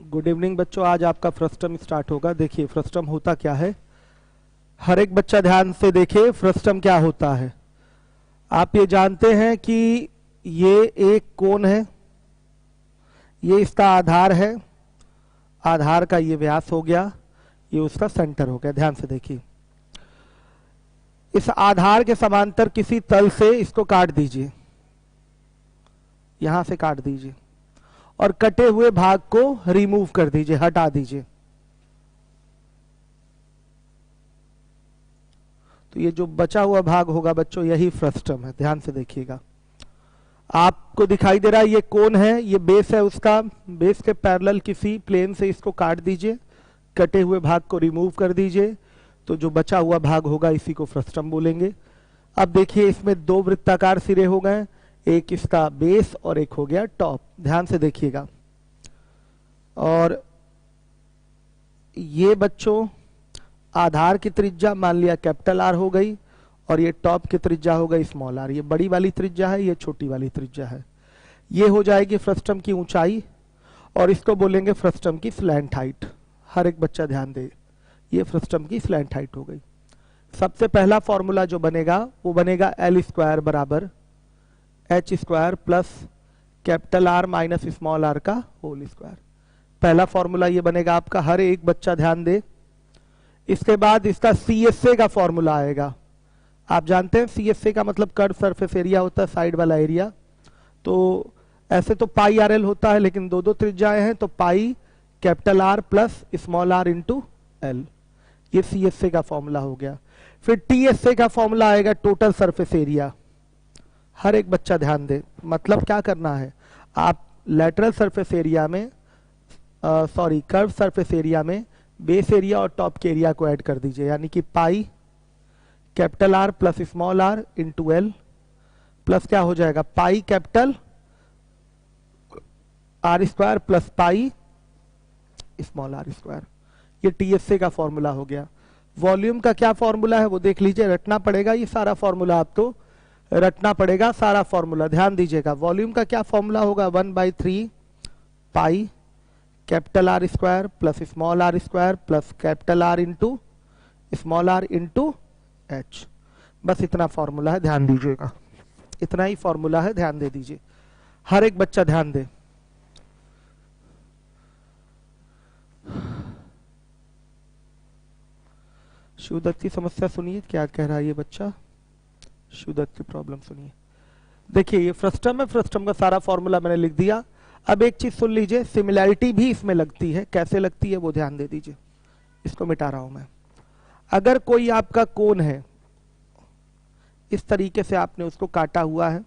Good evening बच्चों, आज आपका फर्स्ट टर्म स्टार्ट होगा। देखिए फर्स्ट टर्म होता क्या है, हर एक बच्चा ध्यान से देखे। फर्स्ट टर्म क्या होता है, आप ये जानते हैं कि ये एक कोण है, ये इसका आधार है, आधार का ये व्यास हो गया, ये उसका सेंटर हो गया। ध्यान से देखिए, इस आधार के समांतर किसी तल से इसको काट दीजिए, यहां से काट दीजिए और कटे हुए भाग को रिमूव कर दीजिए, हटा दीजिए। तो ये जो बचा हुआ भाग होगा बच्चों, यही फ्रस्टम है। ध्यान से देखिएगा, आपको दिखाई दे रहा है ये कोण है, ये बेस है उसका, बेस के पैरेलल किसी प्लेन से इसको काट दीजिए, कटे हुए भाग को रिमूव कर दीजिए, तो जो बचा हुआ भाग होगा इसी को फ्रस्टम बोलेंगे। अब देखिए इसमें दो वृत्ताकार सिरे हो गए, एक इसका बेस और एक हो गया टॉप। ध्यान से देखिएगा, और ये बच्चों आधार की त्रिज्या मान लिया कैपिटल आर हो गई, और ये टॉप की त्रिज्या हो गई स्मॉल आर। ये बड़ी वाली त्रिज्या है, ये छोटी वाली त्रिज्या है। ये हो जाएगी फ्रस्टम की ऊंचाई, और इसको बोलेंगे फ्रस्टम की स्लैंट हाइट। हर एक बच्चा ध्यान दे, ये फ्रस्टम की स्लैंट हाइट हो गई। सबसे पहला फॉर्मूला जो बनेगा वो बनेगा एल स्क्वायर बराबर H square plus capital R minus small R का होल स्क्वायर। पहला फॉर्मूला ये बनेगा आपका, हर एक बच्चा ध्यान दे। इसके बाद इसका CSA का फॉर्मूला आएगा। आप जानते हैं CSA का मतलब कर्व सरफेस एरिया होता है, साइड वाला एरिया। तो ऐसे तो पाई आर एल होता है, लेकिन दो दो त्रिज्याएं हैं, तो pi capital R plus small R into L, ये CSA का फॉर्मूला हो गया। फिर TSA का फॉर्मूला आएगा, टोटल सरफेस एरिया। हर एक बच्चा ध्यान दे, मतलब क्या करना है, आप लेटरल सरफेस एरिया में कर्व सरफेस एरिया में बेस एरिया और टॉप के एरिया को ऐड कर दीजिए, यानी कि pi capital R plus small R into L plus क्या हो जाएगा, pi capital R square plus pi small R square. ये TSA का फॉर्मूला हो गया। वॉल्यूम का क्या फॉर्मूला है वो देख लीजिए, रटना पड़ेगा, ये सारा फॉर्मूला आपको रटना पड़ेगा, सारा फॉर्मूला ध्यान दीजिएगा। वॉल्यूम का क्या फॉर्मूला होगा, 1/3 pi capital R square plus small R square plus capital R into small R into H. बस इतना फॉर्मूला है, ध्यान दीजिएगा, इतना ही फॉर्मूला है, ध्यान दे दीजिए। हर एक बच्चा ध्यान दे। शिवदत्त की समस्या सुनिए, क्या कह रहा है ये बच्चा, शिवदत्त की प्रॉब्लम सुनिए। देखिए ये फ्रस्टम है, फ्रस्टम का सारा फॉर्मूला मैंने लिख दिया। अब एक चीज सुन लीजिए, सिमिलैरिटी भी इसमें लगती है, कैसे लगती है वो ध्यान दे दीजिए। इसको मिटा रहा हूं मैं। अगर कोई आपका कोण है, इस तरीके से आपने उसको काटा हुआ है,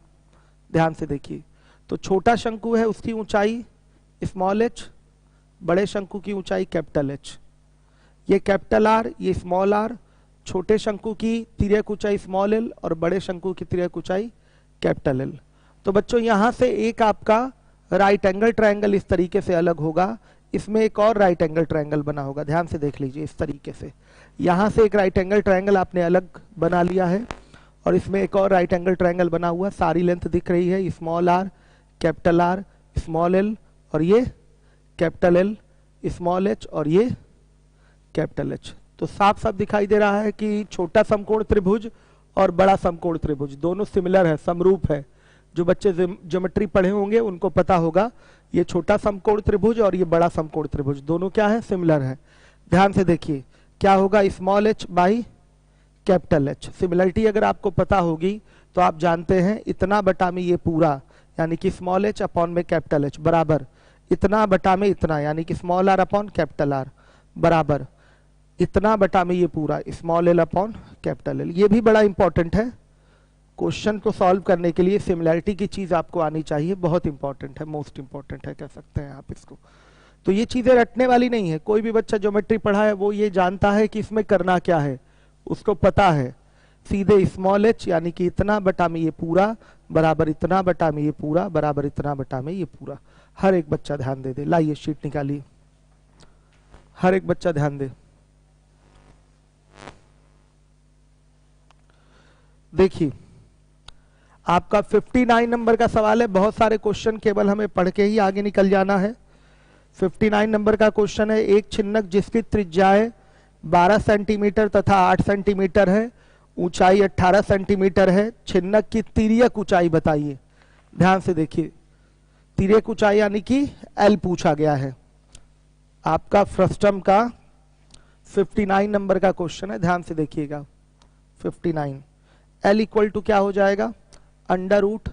ध्यान से देखिए, तो छोटा शंकु है, उसकी ऊंचाई स्मॉल h, बड़े शंकु की ऊंचाई कैपिटल H। ये कैपिटल आर, ये स्मॉल आर, छोटे शंकु की तिर्यक ऊंचाई स्मॉल l और बड़े शंकु की तिर्यक ऊंचाई कैपिटल L। तो बच्चों यहां से एक आपका राइट एंगल ट्रायंगल इस तरीके से अलग होगा, इसमें एक और राइट एंगल ट्रायंगल बना होगा। ध्यान से देख लीजिए, इस तरीके से यहां से एक राइट एंगल ट्रायंगल आपने अलग बना लिया है, और इसमें एक और राइट एंगल ट्रायंगल बना हुआ, सारी लेंथ दिख रही है, small are capital R small L, और ये कैपिटल एल स्मॉल h, और ये कैपिटल H। तो साफ साफ दिखाई दे रहा है कि छोटा समकोण त्रिभुज और बड़ा समकोण त्रिभुज दोनों सिमिलर है, समरूप है। जो बच्चे ज्योमेट्री पढ़े होंगे उनको पता होगा, ये छोटा समकोण त्रिभुज और ये बड़ा समकोण त्रिभुज दोनों क्या है, सिमिलर है। ध्यान से देखिए क्या होगा, small h by capital H। Similarity अगर आपको पता होगी तो आप जानते हैं इतना बटा में ये पूरा, यानी कि स्मॉल h अपॉन में कैपिटल H बराबर इतना बटा में इतना, यानी कि small r upon capital R बराबर इतना बटा में ये पूरा small l upon capital L। ये भी बड़ा इंपॉर्टेंट है, क्वेश्चन को सॉल्व करने के लिए सिमिलरिटी की चीज आपको आनी चाहिए, बहुत इंपॉर्टेंट है, मोस्ट इंपॉर्टेंट है कह सकते हैं आप इसको। तो ये चीजें रटने वाली नहीं है, कोई भी बच्चा ज्योमेट्री पढ़ा है वो ये जानता है कि इसमें करना क्या है, उसको पता है। सीधे स्मॉल h यानी कि इतना बटा में ये पूरा बराबर इतना बटा में ये पूरा बराबर इतना बटा में ये पूरा। हर एक बच्चा ध्यान दे दे, लाइए शीट निकालिए, हर एक बच्चा ध्यान दे। देखिए आपका 59 नंबर का सवाल है, बहुत सारे क्वेश्चन केवल हमें पढ़ के ही आगे निकल जाना है। 59 नंबर का क्वेश्चन है। एक छिन्नक जिसकी त्रिज्याएं 12 सेंटीमीटर तथा 8 सेंटीमीटर है, ऊंचाई 18 सेंटीमीटर है, छिन्नक की तिर्यक ऊंचाई बताइए। ध्यान से देखिए, तिर्यक ऊंचाई यानी कि एल पूछा गया है। आपका फ्रस्टम का 59 नंबर का क्वेश्चन है, ध्यान से देखिएगा। 59 एल इक्वल टू क्या हो जाएगा, under root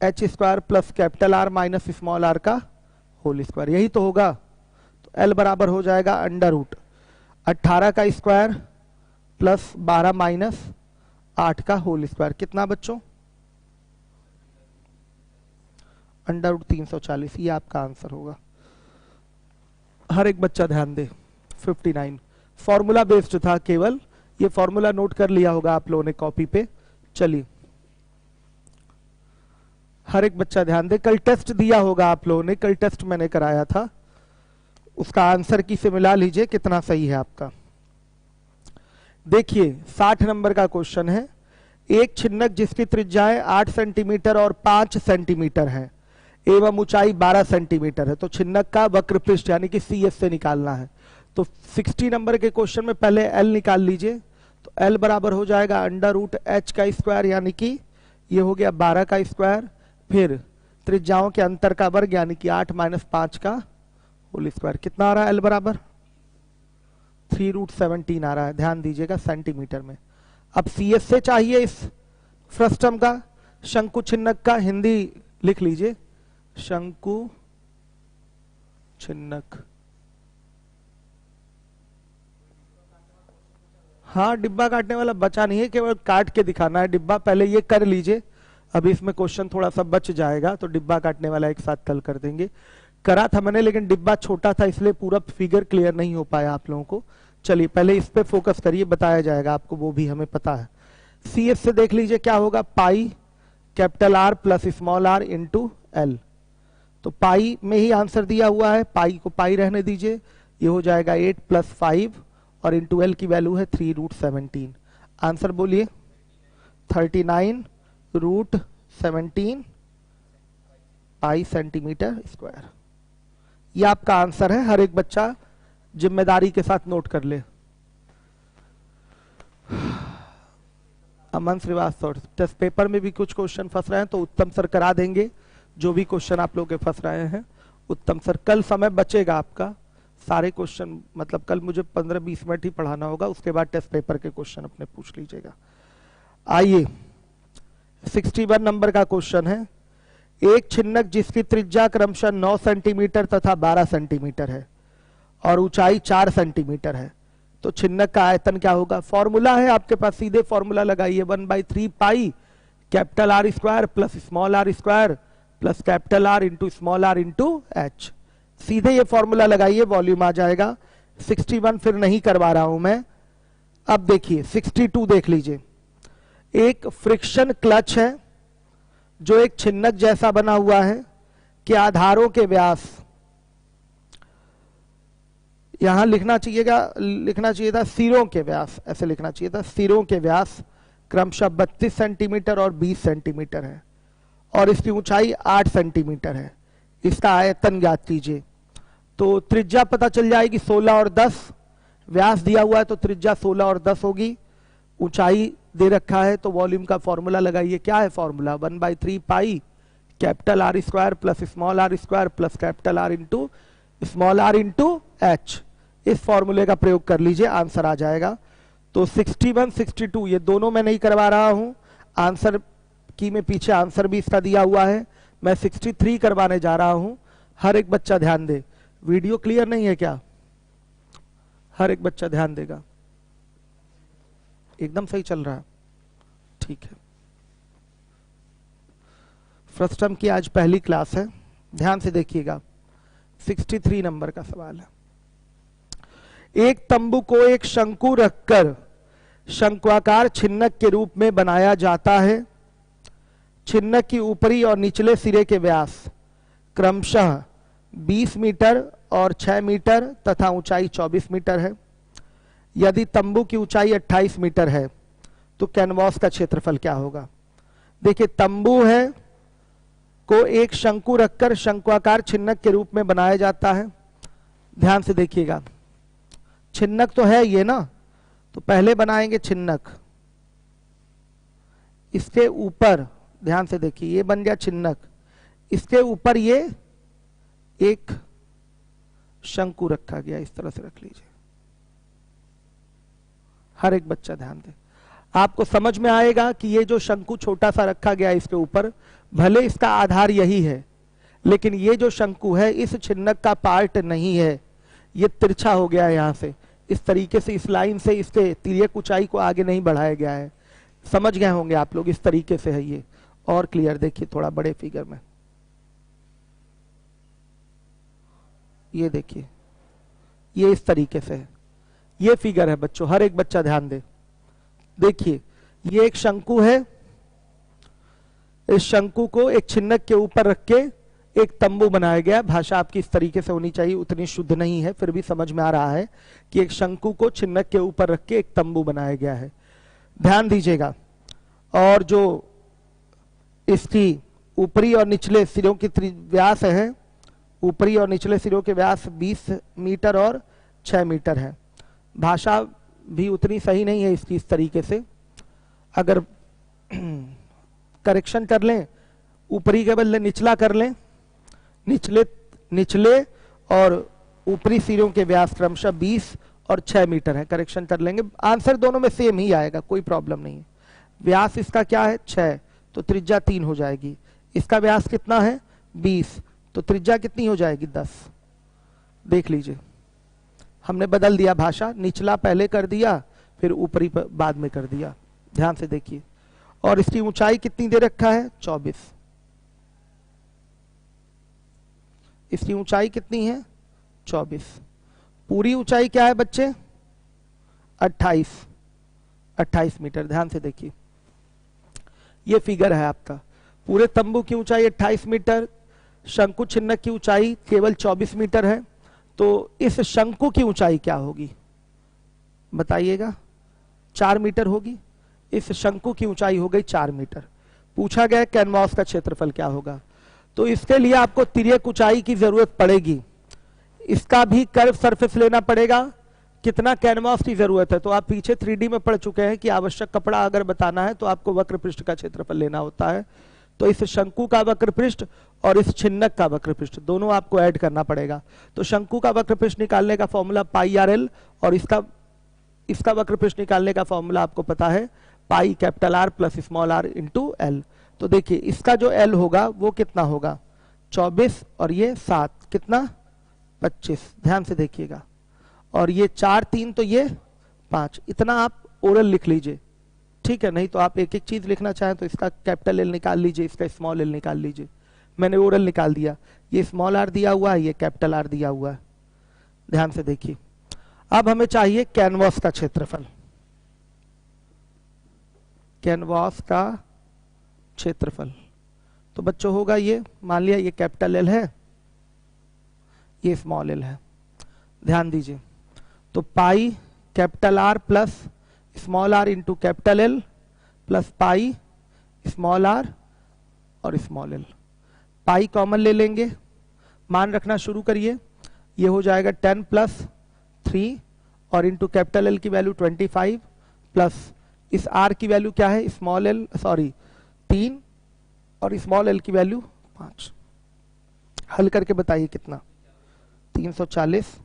H square plus capital R minus small R का होल स्क्वायर, यही तो होगा। तो एल बराबर हो जाएगा अंडर रूट 18 का स्क्वायर प्लस 12 माइनस 8 का होल स्क्वायर। कितना बच्चों, अंडर रूट 340। ये आपका आंसर होगा। हर एक बच्चा ध्यान दे। 59 फॉर्मूला बेस्ड था केवल, ये फॉर्मूला नोट कर लिया होगा आप लोगों ने कॉपी पे। चलिए हर एक बच्चा ध्यान दे। कल टेस्ट दिया होगा आप लोगों ने, कल टेस्ट मैंने कराया था, उसका आंसर की से मिला लीजिए कितना सही है आपका। देखिए 60 नंबर का क्वेश्चन है। एक छिन्नक जिसकी त्रिज्याएं 8 सेंटीमीटर और 5 सेंटीमीटर है एवं ऊंचाई 12 सेंटीमीटर है, तो छिन्नक का वक्र पृष्ठ यानी कि सी एस से निकालना है। तो 60 नंबर के क्वेश्चन में पहले एल निकाल लीजिए। तो एल बराबर हो जाएगा अंडर रूट एच का स्क्वायर यानी कि ये हो गया 12 का स्क्वायर, फिर त्रिज्याओं के अंतर का वर्ग यानी कि 8 माइनस 5 का होल स्क्वायर। कितना आ रहा है एल बराबर 3√17 आ रहा है। ध्यान दीजिएगा सेंटीमीटर में। अब सी एस से चाहिए इस फ्रस्टम का, शंकु छिन्नक का हिंदी लिख लीजिए, शंकु छिन्नक। हाँ डिब्बा काटने वाला बचा नहीं है, केवल काट के दिखाना है डिब्बा। पहले ये कर लीजिए, अभी इसमें क्वेश्चन थोड़ा सा बच जाएगा, तो डिब्बा काटने वाला एक साथ कल कर देंगे। करा था मैंने लेकिन डिब्बा छोटा था इसलिए पूरा फिगर क्लियर नहीं हो पाया आप लोगों को। चलिए पहले इस पे फोकस करिए, बताया जाएगा आपको, वो भी हमें पता है। सी एस से देख लीजिए क्या होगा, pi capital R plus small R into L. तो पाई में ही आंसर दिया हुआ है, पाई को पाई रहने दीजिए, ये हो जाएगा 8 + 5 और इंटू एल की वैल्यू है 3√17। आंसर बोलिए 39√17 पाई सेंटीमीटर स्क्वायर। ये आपका आंसर है। हर एक बच्चा जिम्मेदारी के साथ नोट कर ले। अमन श्रीवास्तव, टेस्ट पेपर में भी कुछ क्वेश्चन फंस रहे हैं तो उत्तम सर करा देंगे। जो भी क्वेश्चन आप लोग के फंस रहे हैं उत्तम सर, कल समय बचेगा आपका सारे क्वेश्चन, मतलब कल मुझे 15-20 मिनट ही पढ़ाना होगा, उसके बाद टेस्ट पेपर के क्वेश्चन अपने पूछ लीजिएगा। आइए 61 नंबर का क्वेश्चन है। एक छिन्नक जिसकी त्रिज्या क्रमशः 9 सेंटीमीटर तथा 12 सेंटीमीटर है और ऊंचाई 4 सेंटीमीटर है, तो छिन्नक का आयतन क्या होगा। फॉर्मूला है आपके पास, सीधे फॉर्मूला लगाइए, 1/3 pi capital R square plus small R square plus capital R into small R into H. सीधे ये फॉर्मूला लगाइए, वॉल्यूम आ जाएगा। 61 फिर नहीं करवा रहा हूं मैं। अब देखिए 62 देख लीजिए। एक फ्रिक्शन क्लच है जो एक छिन्नक जैसा बना हुआ है कि आधारों के व्यास, यहां लिखना चाहिए था सिरों के व्यास, ऐसे लिखना चाहिए था, सिरों के व्यास क्रमशः 32 सेंटीमीटर और 20 सेंटीमीटर है और इसकी ऊंचाई 8 सेंटीमीटर है। इसका आयतन ज्ञात कीजिए। तो त्रिज्या पता चल जाएगी 16 और 10, व्यास दिया हुआ है तो त्रिज्या 16 और 10 होगी, ऊंचाई दे रखा है तो वॉल्यूम का फॉर्मूला लगाइए। क्या है formula, 1/3 pi capital R square plus small R square plus capital R into small R into H. इस फॉर्मूले का प्रयोग कर लीजिए, आंसर आ जाएगा। तो 61 62 ये दोनों मैं नहीं करवा रहा हूं, आंसर की में पीछे आंसर भी इसका दिया हुआ है, मैं 63 करवाने जा रहा हूं। हर एक बच्चा ध्यान दे। वीडियो क्लियर नहीं है क्या, हर एक बच्चा ध्यान देगा। एकदम सही चल रहा है, ठीक है। फ्रस्टम की आज पहली क्लास है, ध्यान से देखिएगा। 63 नंबर का सवाल है। एक तंबू को एक शंकु रखकर शंक्वाकार छिन्नक के रूप में बनाया जाता है। छिन्नक की ऊपरी और निचले सिरे के व्यास क्रमशः 20 मीटर और 6 मीटर तथा ऊंचाई 24 मीटर है। यदि तंबू की ऊंचाई 28 मीटर है तो कैनवास का क्षेत्रफल क्या होगा। देखिए तंबू है को एक शंकु रखकर शंक्वाकार छिन्नक के रूप में बनाया जाता है। ध्यान से देखिएगा, छिन्नक तो है ये ना, तो पहले बनाएंगे छिन्नक, इसके ऊपर ध्यान से देखिए ये बन गया छिन्नक, इसके ऊपर ये एक शंकु रखा गया, इस तरह से रख लीजिए। हर एक बच्चा ध्यान दे, आपको समझ में आएगा कि ये जो शंकु छोटा सा रखा गया इसके ऊपर, भले इसका आधार यही है, लेकिन ये जो शंकु है इस छिन्नक का पार्ट नहीं है, ये तिरछा हो गया है यहां से, इस तरीके से इस लाइन से इसके तिर्यक ऊंचाई को आगे नहीं बढ़ाया गया है। समझ गए होंगे आप लोग, इस तरीके से है ये। और क्लियर देखिए थोड़ा बड़े फिगर में, ये देखिए ये इस तरीके से है, ये फिगर है बच्चों, हर एक बच्चा ध्यान दे। देखिए ये एक शंकु है, इस शंकु को एक छिन्नक के ऊपर रख के एक तंबू बनाया गया। भाषा आपकी इस तरीके से होनी चाहिए, उतनी शुद्ध नहीं है, फिर भी समझ में आ रहा है कि एक शंकु को छिन्नक के ऊपर रख के एक तंबू बनाया गया है। ध्यान दीजिएगा, और जो इसकी ऊपरी और निचले सिरों की व्यास है, ऊपरी और निचले सिरों के व्यास 20 मीटर और 6 मीटर है। भाषा भी उतनी सही नहीं है इसकी, इस तरीके से अगर करेक्शन कर लें, ऊपरी के बदले निचला कर लें, निचले और ऊपरी सिरों के व्यास क्रमशः 20 और 6 मीटर है, करेक्शन कर लेंगे, आंसर दोनों में सेम ही आएगा, कोई प्रॉब्लम नहीं है। व्यास इसका क्या है 6, तो त्रिज्या 3 हो जाएगी। इसका व्यास कितना है 20, तो त्रिज्या कितनी हो जाएगी 10। देख लीजिए, हमने बदल दिया भाषा, निचला पहले कर दिया फिर ऊपरी बाद में कर दिया। ध्यान से देखिए, और इसकी ऊंचाई कितनी दे रखा है 24, इसकी ऊंचाई कितनी है 24। पूरी ऊंचाई क्या है बच्चे 28 मीटर। ध्यान से देखिए, ये फिगर है आपका, पूरे तंबू की ऊंचाई 28 मीटर, शंकु छिन्नक की ऊंचाई केवल 24 मीटर है। तो इस शंकु की ऊंचाई क्या होगी बताइएगा, 4 मीटर होगी। इस शंकु की ऊंचाई हो गई 4 मीटर। पूछा गया कैनवास का क्षेत्रफल क्या होगा, तो इसके लिए आपको तिर्यक ऊंचाई की जरूरत पड़ेगी, इसका भी कर्व सरफेस लेना पड़ेगा। कितना कैनवास की जरूरत है, तो आप पीछे 3D में पढ़ चुके हैं कि आवश्यक कपड़ा अगर बताना है तो आपको वक्र पृष्ठ का क्षेत्रफल लेना होता है। तो इस शंकु का वक्र पृष्ठ और इस छिन्नक का वक्र पृष्ठ दोनों आपको ऐड करना पड़ेगा। तो शंकु का वक्र पृष्ठ निकालने का फॉर्मूला पाई आर एल, और इसका वक्र पृष्ठ निकालने का फॉर्मूला आपको पता है pi capital R plus small R into L. तो देखिए इसका जो एल होगा वो कितना होगा 24 और ये 7 कितना 25। ध्यान से देखिएगा, और ये 4 3 तो ये 5। इतना आप ओरल लिख लीजिए, ठीक है, नहीं तो आप एक एक चीज लिखना चाहें तो इसका कैपिटल एल निकाल लीजिए, इसका स्मॉल एल निकाल लीजिए। मैंने ओरल निकाल दिया, ये स्मॉल आर दिया हुआ है, ये कैपिटल आर दिया हुआ है। ध्यान से देखिए, अब हमें चाहिए कैनवास का क्षेत्रफल। कैनवास का क्षेत्रफल तो बच्चों होगा ये, मान लिया ये कैपिटल एल है, ये स्मॉल एल है। ध्यान दीजिए, तो pi capital R plus small R into capital L plus pi small R और स्मॉल एल। पाई कॉमन ले लेंगे, मान रखना शुरू करिए, ये हो जाएगा 10 प्लस 3 और इंटू कैपिटल एल की वैल्यू 25 प्लस इस आर की वैल्यू क्या है स्मॉल एल 3 और स्मॉल एल की वैल्यू 5। हल करके बताइए कितना 340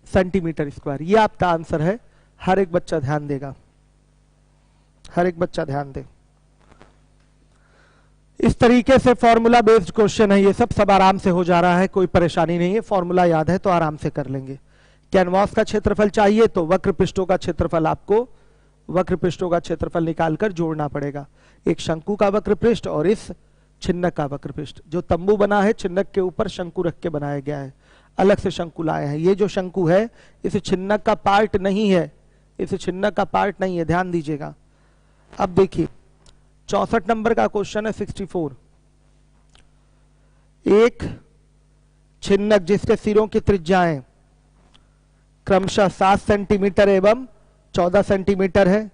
सेंटीमीटर स्क्वायर। ये आपका आंसर है। हर एक बच्चा ध्यान देगा, हर एक बच्चा ध्यान दे। इस तरीके से फॉर्मूला बेस्ड क्वेश्चन है, ये सब आराम से हो जा रहा है, कोई परेशानी नहीं है। फॉर्मूला याद है तो आराम से कर लेंगे। कैनवास का क्षेत्रफल चाहिए तो वक्र पृष्ठों का क्षेत्रफल आपको वक्र पृष्ठों का क्षेत्रफल निकालकर जोड़ना पड़ेगा। एक शंकु का वक्र पृष्ठ और इस छिन्नक का वक्र पृष्ठ। जो तंबू बना है छिन्नक के ऊपर शंकु रख के बनाया गया है, अलग से शंकु लाए हैं। ये जो शंकु है इस छिन्नक का पार्ट नहीं है, इस छिन्नक का पार्ट नहीं है, ध्यान दीजिएगा। अब देखिए 64 नंबर का क्वेश्चन है 64। एक छिन्नक जिसके सिरों की त्रिज्याएं क्रमशः 7 सेंटीमीटर एवं 14 सेंटीमीटर है,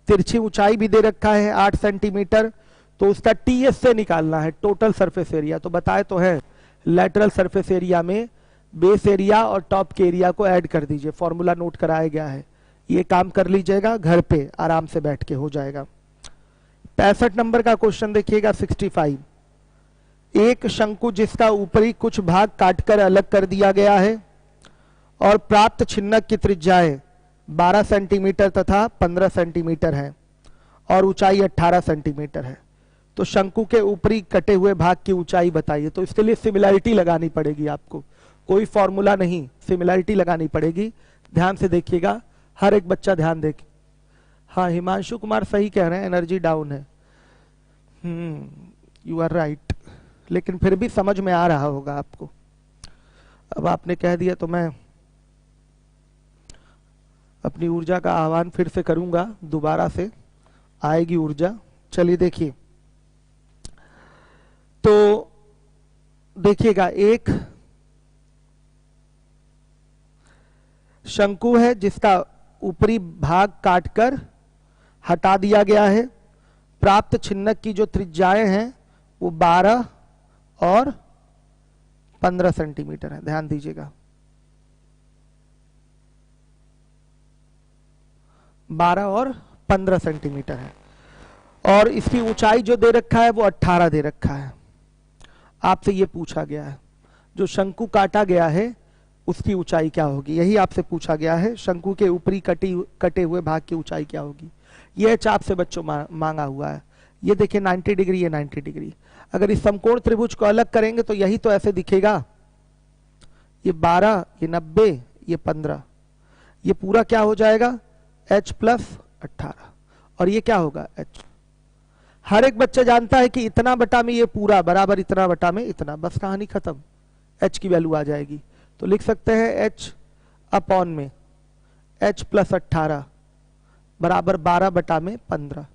तिरछी ऊंचाई भी दे रखा है 8 सेंटीमीटर, तो उसका टीएस से निकालना है टोटल सरफेस एरिया। तो बताए तो है लेटरल सरफेस एरिया में बेस एरिया और टॉप के एरिया को ऐड कर दीजिए, फॉर्मूला नोट कराया गया है, ये काम कर लीजिएगा घर पे आराम से बैठ के हो जाएगा। 65 नंबर का क्वेश्चन देखिएगा 65। एक शंकु जिसका ऊपरी कुछ भाग काटकर अलग कर दिया गया है और प्राप्त छिन्नक की त्रिज्याएं 12 सेंटीमीटर तथा 15 सेंटीमीटर है और ऊंचाई 18 सेंटीमीटर है, तो शंकु के ऊपरी कटे हुए भाग की ऊंचाई बताइए। तो इसके लिए सिमिलैरिटी लगानी पड़ेगी आपको, कोई फॉर्मूला नहीं, सिमिलैरिटी लगानी पड़ेगी। ध्यान से देखिएगा, हर एक बच्चा ध्यान देखे। हाँ हिमांशु कुमार सही कह रहे हैं, एनर्जी डाउन है। यू आर राइट, लेकिन फिर भी समझ में आ रहा होगा आपको। अब आपने कह दिया तो मैं अपनी ऊर्जा का आह्वान फिर से करूंगा, दोबारा से आएगी ऊर्जा। चलिए देखिए, तो देखिएगा एक शंकु है जिसका ऊपरी भाग काटकर हटा दिया गया है, प्राप्त छिन्नक की जो त्रिज्याएं हैं वो 12 और 15 सेंटीमीटर है। ध्यान दीजिएगा, 12 और 15 सेंटीमीटर है, और इसकी ऊंचाई जो दे रखा है वो 18 दे रखा है। आपसे ये पूछा गया है जो शंकु काटा गया है उसकी ऊंचाई क्या होगी, यही आपसे पूछा गया है। शंकु के ऊपरी कटे हुए भाग की ऊंचाई क्या होगी, ये चाप से बच्चों मांगा हुआ है। ये देखिए 90 डिग्री, ये 90 डिग्री। अगर इस समकोण त्रिभुज को अलग करेंगे तो यही तो ऐसे दिखेगा, ये 12, ये 90, ये 15, ये पूरा क्या हो जाएगा h प्लस 18, और ये क्या होगा h। हर एक बच्चा जानता है कि इतना बटा में ये पूरा बराबर इतना बटा में इतना, बस कहानी खत्म, h की वैल्यू आ जाएगी। तो लिख सकते हैं h अपॉन में h प्लस 18 बराबर 12 बटा में 15,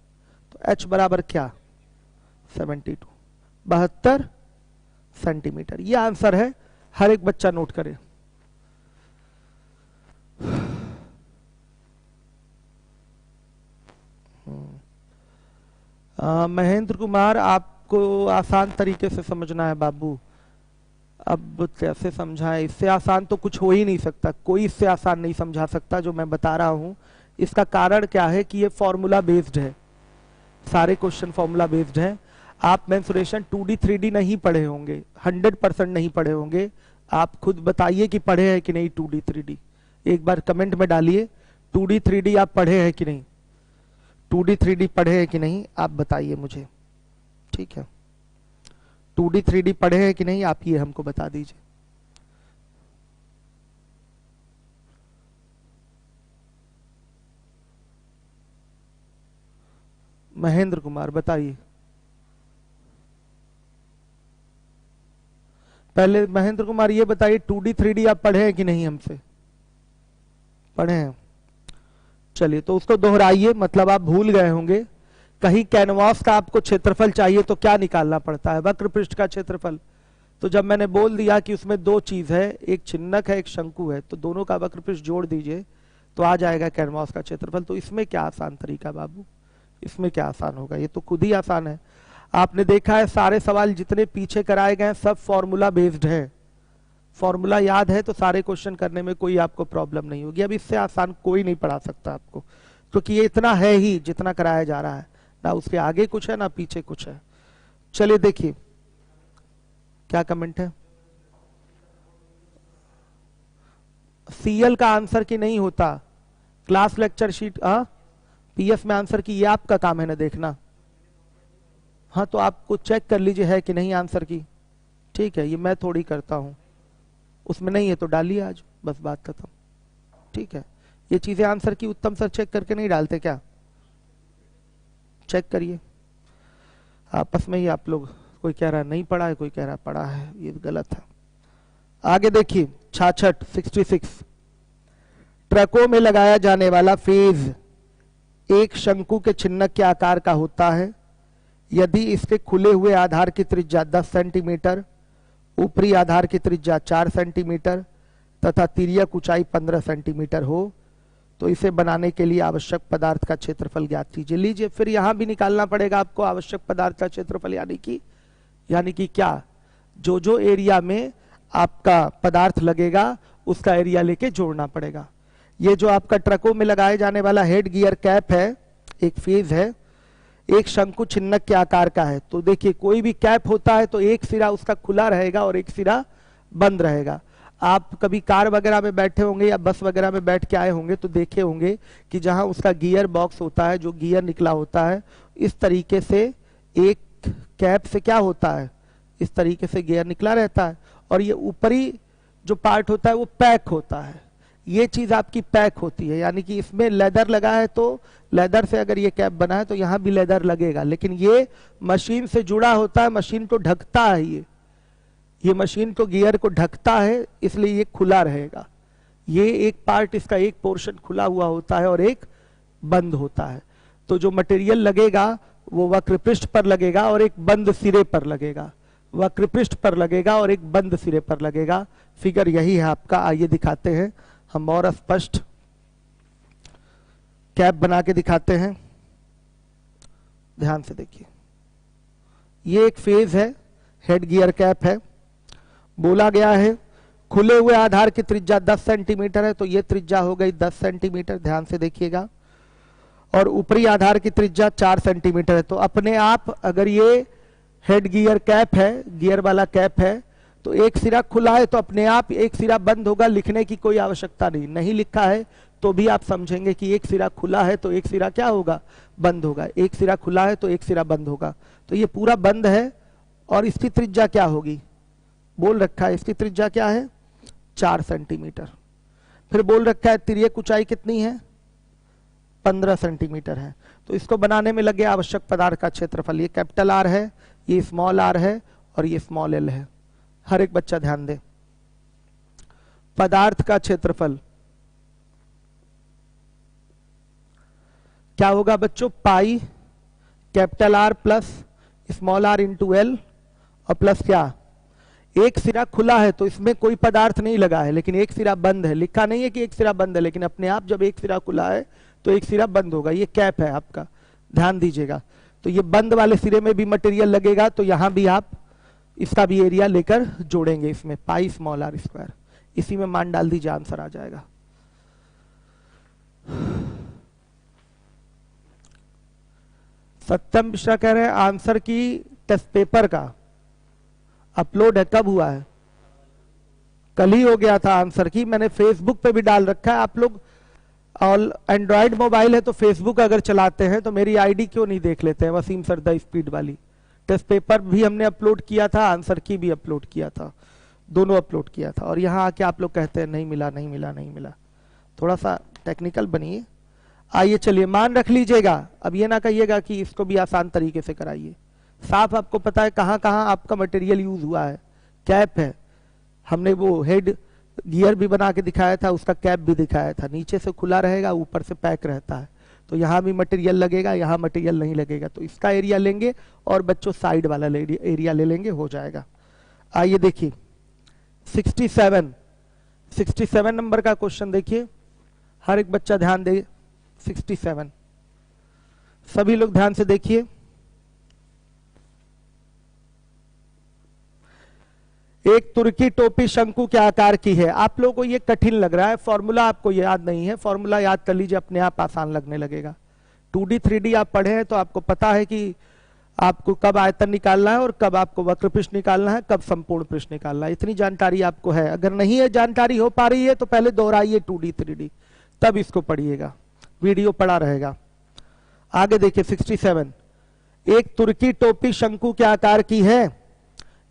तो h बराबर क्या 72 सेंटीमीटर। ये आंसर है, हर एक बच्चा नोट करे। महेंद्र कुमार, आपको आसान तरीके से समझना है बाबू, अब कैसे समझाएं, इससे आसान तो कुछ हो ही नहीं सकता, कोई इससे आसान नहीं समझा सकता जो मैं बता रहा हूं। इसका कारण क्या है कि ये फॉर्मूला बेस्ड है, सारे क्वेश्चन फॉर्मूला बेस्ड हैं। आप मेंसुरेशन 2D 3D नहीं पढ़े होंगे, 100% नहीं पढ़े होंगे। आप खुद बताइए कि पढ़े हैं कि नहीं 2D 3D, एक बार कमेंट में डालिए 2D 3D आप पढ़े हैं कि नहीं, 2D 3D पढ़े हैं कि नहीं आप बताइए मुझे, ठीक है। 2D 3D पढ़े हैं कि नहीं आप ये हमको बता दीजिए। महेंद्र कुमार बताइए, पहले महेंद्र कुमार ये बताइए 2D 3D आप पढ़े हैं कि नहीं हमसे, पढ़े हैं। चलिए तो उसको दोहराइए, मतलब आप भूल गए होंगे। कहीं कैनवास का आपको क्षेत्रफल चाहिए तो क्या निकालना पड़ता है, वक्र पृष्ठ का क्षेत्रफल। तो जब मैंने बोल दिया कि उसमें दो चीज है, एक छिन्नक है एक शंकु है, तो दोनों का वक्र पृष्ठ जोड़ दीजिए तो आ जाएगा कैनवास का क्षेत्रफल। तो इसमें क्या आसान तरीका बाबू, इसमें क्या आसान होगा, ये तो खुद ही आसान है। आपने देखा है सारे सवाल जितने पीछे कराए गए सब फॉर्मूला बेस्ड है, फॉर्मूला याद है तो सारे क्वेश्चन करने में कोई आपको प्रॉब्लम नहीं होगी। अब इससे आसान कोई नहीं पढ़ा सकता आपको, क्योंकि ये इतना है ही जितना कराया जा रहा है, ना उसके आगे कुछ है ना पीछे कुछ है। चलिए देखिए क्या कमेंट है, सीएल का आंसर की नहीं होता, क्लास लेक्चर शीट पीएफ में आंसर की, ये आपका काम है ना देखना। हाँ तो आपको चेक कर लीजिए है कि नहीं आंसर की, ठीक है, ये मैं थोड़ी करता हूं, उसमें नहीं है तो डालिए आज, बस बात खत्म, ठीक है। ये चीजें आंसर की उत्तम सर चेक करके नहीं डालते क्या, चेक करिए आपस में ही आप लोग, कोई कह रहा है नहीं पढ़ा है, कोई कह रहा है पढ़ा है, ये गलत है। आगे देखिए 66 ट्रकों में लगाया जाने वाला फेज एक शंकु के छिन्नक के आकार का होता है यदि इसके खुले हुए आधार की त्रिज्या 10 सेंटीमीटर, ऊपरी आधार की त्रिज्या 4 सेंटीमीटर तथा तिर्यक ऊंचाई 15 सेंटीमीटर हो, तो इसे बनाने के लिए आवश्यक पदार्थ का क्षेत्रफल ज्ञात कीजिए। लीजिए फिर यहां भी निकालना पड़ेगा आपको आवश्यक पदार्थ का क्षेत्रफल, यानी कि क्या, जो जो एरिया में आपका पदार्थ लगेगा उसका एरिया लेके जोड़ना पड़ेगा। ये जो आपका ट्रकों में लगाए जाने वाला हेड गियर कैप है, एक फेज है, एक शंकु चिन्हक के आकार का है। तो देखिए कोई भी कैप होता है तो एक सिरा उसका खुला रहेगा और एक सिरा बंद रहेगा। आप कभी कार वगैरह में बैठे होंगे या बस वगैरह में बैठ के आए होंगे तो देखे होंगे कि जहां उसका गियर बॉक्स होता है, जो गियर निकला होता है, इस तरीके से एक कैप से क्या होता है, इस तरीके से गियर निकला रहता है और ये ऊपरी जो पार्ट होता है वो पैक होता है। ये चीज आपकी पैक होती है, यानी कि इसमें लेदर लगा है तो लेदर से अगर ये कैप बना है तो यहां भी लेदर लगेगा, लेकिन ये मशीन से जुड़ा होता है, मशीन को ढकता है, ये मशीन को गियर को ढकता है, इसलिए ये खुला रहेगा। ये एक पार्ट, इसका एक पोर्शन खुला हुआ होता है और एक बंद होता है। तो जो मटेरियल लगेगा वो वक्रपृष्ठ पर लगेगा और एक बंद सिरे पर लगेगा, वक्रपृष्ठ पर लगेगा और एक बंद सिरे पर लगेगा। फिगर यही है आपका। आइए दिखाते हैं हम और स्पष्ट कैप बना के दिखाते हैं। ध्यान से देखिए, ये एक फेज है, हेड गियर कैप है। बोला गया है खुले हुए आधार की त्रिज्या 10 सेंटीमीटर है, तो ये त्रिज्या हो गई 10 सेंटीमीटर, ध्यान से देखिएगा। और ऊपरी आधार की त्रिज्या 4 सेंटीमीटर है। तो अपने आप अगर ये हेड गियर कैप है, गियर वाला कैप है, तो एक सिरा खुला है तो अपने आप एक सिरा बंद होगा, लिखने की कोई आवश्यकता नहीं। नहीं लिखा है तो भी आप समझेंगे कि एक सिरा खुला है तो एक सिरा क्या होगा, बंद होगा। एक सिरा खुला है तो एक सिरा बंद होगा। तो ये पूरा बंद है और इसकी त्रिज्या क्या होगी, बोल रखा है इसकी त्रिज्या क्या है, 4 सेंटीमीटर। फिर बोल रखा है तिर्यक ऊंचाई कितनी है, 15 सेंटीमीटर है। तो इसको बनाने में लगे आवश्यक पदार्थ का क्षेत्रफल, ये कैपिटल आर है, ये स्मॉल आर है और ये स्मॉल एल है। हर एक बच्चा ध्यान दे, पदार्थ का क्षेत्रफल क्या होगा बच्चों, pi capital R plus small R into L और प्लस क्या, एक सिरा खुला है तो इसमें कोई पदार्थ नहीं लगा है, लेकिन एक सिरा बंद है। लिखा नहीं है कि एक सिरा बंद है, लेकिन अपने आप जब एक सिरा खुला है तो एक सिरा बंद होगा। ये कैप है आपका, ध्यान दीजिएगा। तो ये बंद वाले सिरे में भी मटेरियल लगेगा, तो यहां भी आप इसका भी एरिया लेकर जोड़ेंगे इसमें, पाई स्मॉल आर स्क्वायर। इसी में मान डाल दीजिए, आंसर आ जाएगा। सत्यम मिश्रा कह रहे हैं आंसर की टेस्ट पेपर का अपलोड है, कब हुआ है, कल ही हो गया था आंसर की। मैंने फेसबुक पे भी डाल रखा है। आप लोग और एंड्रॉयड मोबाइल है तो फेसबुक अगर चलाते हैं तो मेरी आईडी क्यों नहीं देख लेते हैं, वसीम सर द स्पीड वाली। टेस्ट पेपर भी हमने अपलोड किया था, आंसर की भी अपलोड किया था, दोनों अपलोड किया था। और यहाँ आके आप लोग कहते हैं नहीं मिला नहीं मिला नहीं मिला। थोड़ा सा टेक्निकल बनिए। आइए चलिए, मान रख लीजिएगा। अब ये ना कहिएगा कि इसको भी आसान तरीके से कराइए। साफ आपको पता है कहाँ कहाँ आपका मटेरियल यूज हुआ है। कैप है, हमने वो हेड गियर भी बना के दिखाया था, उसका कैप भी दिखाया था। नीचे से खुला रहेगा, ऊपर से पैक रहता है। तो यहाँ भी मटेरियल लगेगा, यहाँ मटेरियल नहीं लगेगा। तो इसका एरिया लेंगे और बच्चों साइड वाला एरिया ले लेंगे, हो जाएगा। आइए देखिए 67 नंबर का क्वेश्चन देखिए, हर एक बच्चा ध्यान दे। 67 सभी लोग ध्यान से देखिए। एक तुर्की टोपी शंकु के आकार की है। आप लोगों को ये कठिन लग रहा है, फॉर्मूला आपको याद नहीं है, फॉर्मूला याद कर लीजिए, अपने आप आसान लगने लगेगा। 2D 3D आप पढ़े हैं तो आपको पता है कि आपको कब आयतन निकालना है और कब आपको वक्र पृष्ठ निकालना है, कब संपूर्ण पृष्ठ निकालना है। इतनी जानकारी आपको है। अगर नहीं है जानकारी हो पा रही है तो पहले दोहराइए 2D 3D, तब इसको पढ़िएगा, वीडियो पड़ा रहेगा। आगे देखिए 67, एक तुर्की टोपी शंकु के आकार की है।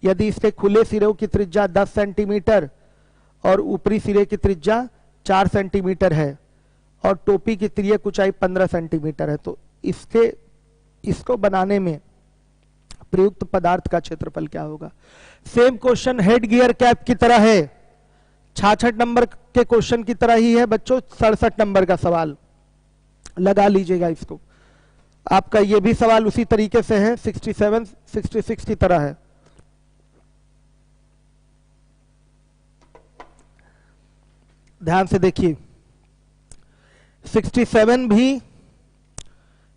यदि इसके खुले सिरों की त्रिज्या 10 सेंटीमीटर और ऊपरी सिरे की त्रिज्या 4 सेंटीमीटर है और टोपी की तिर्यक ऊंचाई 15 सेंटीमीटर है, तो इसको बनाने में प्रयुक्त पदार्थ का क्षेत्रफल क्या होगा। Same question head gear cap की तरह है, 66 नंबर के क्वेश्चन की तरह ही है बच्चों। 67 नंबर का सवाल लगा लीजिएगा इसको। आपका ये भी सवाल उसी तरीके से है, 67 66 की तरह है। ध्यान से देखिए, 67 भी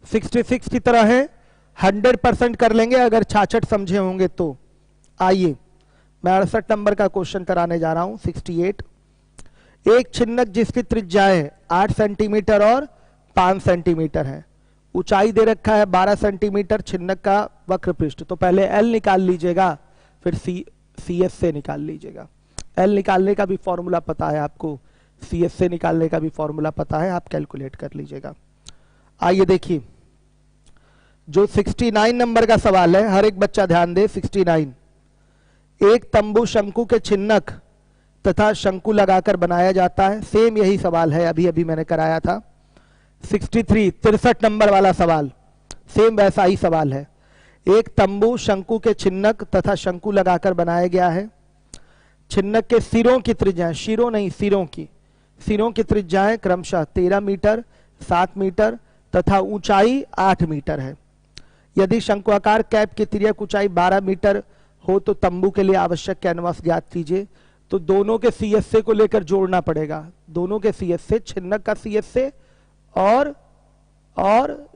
66 की तरह है, 100% कर लेंगे अगर 66 समझे होंगे तो। आइए मैं 68 नंबर का क्वेश्चन कराने जा रहा हूं। 68, एक छिन्नक जिसकी त्रिज्याएं 8 सेंटीमीटर और 5 सेंटीमीटर है, ऊंचाई दे रखा है 12 सेंटीमीटर, छिन्नक का वक्र पृष्ठ। तो पहले एल निकाल लीजिएगा, फिर सी एस से निकाल लीजिएगा। एल निकालने का भी फॉर्मूला पता है आपको, सी एस से निकालने का भी फॉर्मूला पता है, आप कैलकुलेट कर लीजिएगा। आइए देखिए, जो 69 नंबर का सवाल है, हर एक बच्चा ध्यान दे। 69, एक तंबू शंकु के छिन्नक तथा शंकु लगाकर बनाया जाता है। सेम यही सवाल है, अभी अभी मैंने कराया था। 63, 63 नंबर वाला सवाल, सेम वैसा ही सवाल है। एक तंबू शंकु के छिन्नक तथा शंकु लगाकर बनाया गया है। छिन्नक के सिरों की त्रिज्याएं, शिरों नहीं सिरों की त्रिज्याएं क्रमशः 13 मीटर, 7 मीटर तथा ऊंचाई 8 मीटर है। यदि शंकुआकार कैप की तिर्यक ऊंचाई 12 मीटर हो तो तंबू के लिए आवश्यक कैनवास ज्ञात कीजिए। तो दोनों के सीएसए को लेकर जोड़ना पड़ेगा, दोनों के सीएसए, छिन्नक का सीएसए और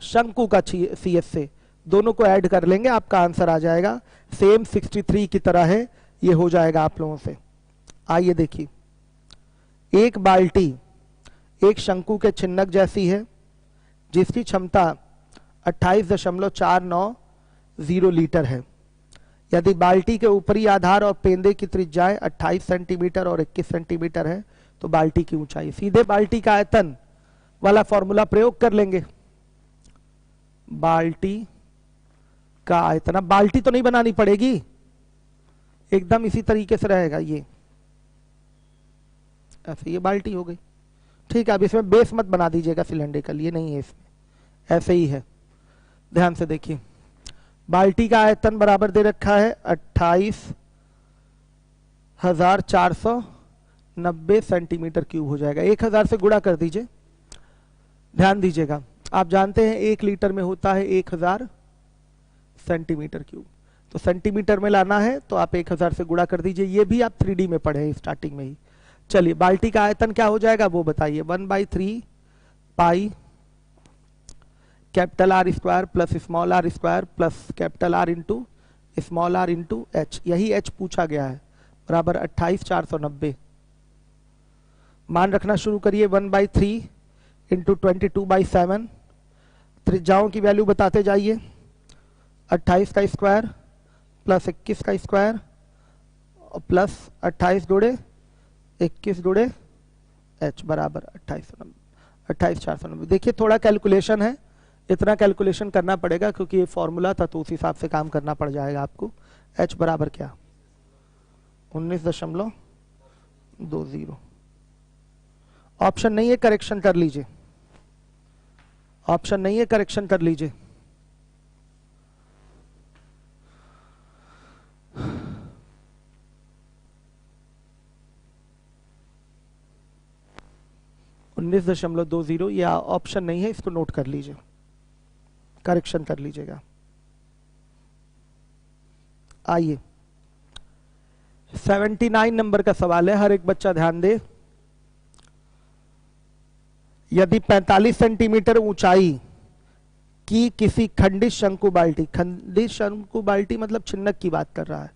शंकु का सीएसए, दोनों को ऐड कर लेंगे, आपका आंसर आ जाएगा। सेम 63 की तरह है, ये हो जाएगा आप लोगों से। आइए देखिए, एक बाल्टी एक शंकु के छिन्नक जैसी है जिसकी क्षमता 28.490 लीटर है। यदि बाल्टी के ऊपरी आधार और पेंदे की त्रिज्याएं 28 सेंटीमीटर और 21 सेंटीमीटर है तो बाल्टी की ऊंचाई, सीधे बाल्टी का आयतन वाला फॉर्मूला प्रयोग कर लेंगे। बाल्टी का आयतन, अब बाल्टी तो नहीं बनानी पड़ेगी, एकदम इसी तरीके से रहेगा, ये ऐसे, ये बाल्टी हो गई। ठीक है, अब इसमें बेस मत बना दीजिएगा सिलेंडरिकल, ये नहीं है इसमें, ऐसे ही है। ध्यान से देखिए, बाल्टी का आयतन बराबर दे रखा है 28,490 सेंटीमीटर क्यूब हो जाएगा। 1000 से गुणा कर दीजिए। ध्यान दीजिएगा, आप जानते हैं 1 लीटर में होता है 1000 सेंटीमीटर क्यूब, तो सेंटीमीटर में लाना है तो आप 1000 से गुणा कर दीजिए। ये भी आप 3D में पढ़े हैं स्टार्टिंग में ही। चलिए, बाल्टी का आयतन क्या हो जाएगा वो बताइए। 1/3 pi capital R square plus small R square plus capital R into small R into H, यही एच पूछा गया है, बराबर 28,490। मान रखना शुरू करिए। 1/3 इंटू 22/7, त्रिज्याओं की वैल्यू बताते जाइए। 28 का स्क्वायर प्लस 21 का स्क्वायर प्लस 28 जोड़े 21 जोड़े एच बराबर 28,490। देखिए, थोड़ा कैलकुलेशन है, इतना कैलकुलेशन करना पड़ेगा क्योंकि ये फॉर्मूला था तो उस हिसाब से काम करना पड़ जाएगा आपको। एच बराबर क्या, 19.20। ऑप्शन नहीं है, करेक्शन कर लीजिए। ऑप्शन नहीं है, करेक्शन कर लीजिए। $19.20, या ऑप्शन नहीं है, इसको नोट कर लीजिए, करेक्शन कर लीजिएगा। आइए, 79 नंबर का सवाल है, हर एक बच्चा ध्यान दे। यदि 45 सेंटीमीटर ऊंचाई की किसी खंडित शंकु बाल्टी, खंडित शंकु बाल्टी मतलब छिन्नक की बात कर रहा है,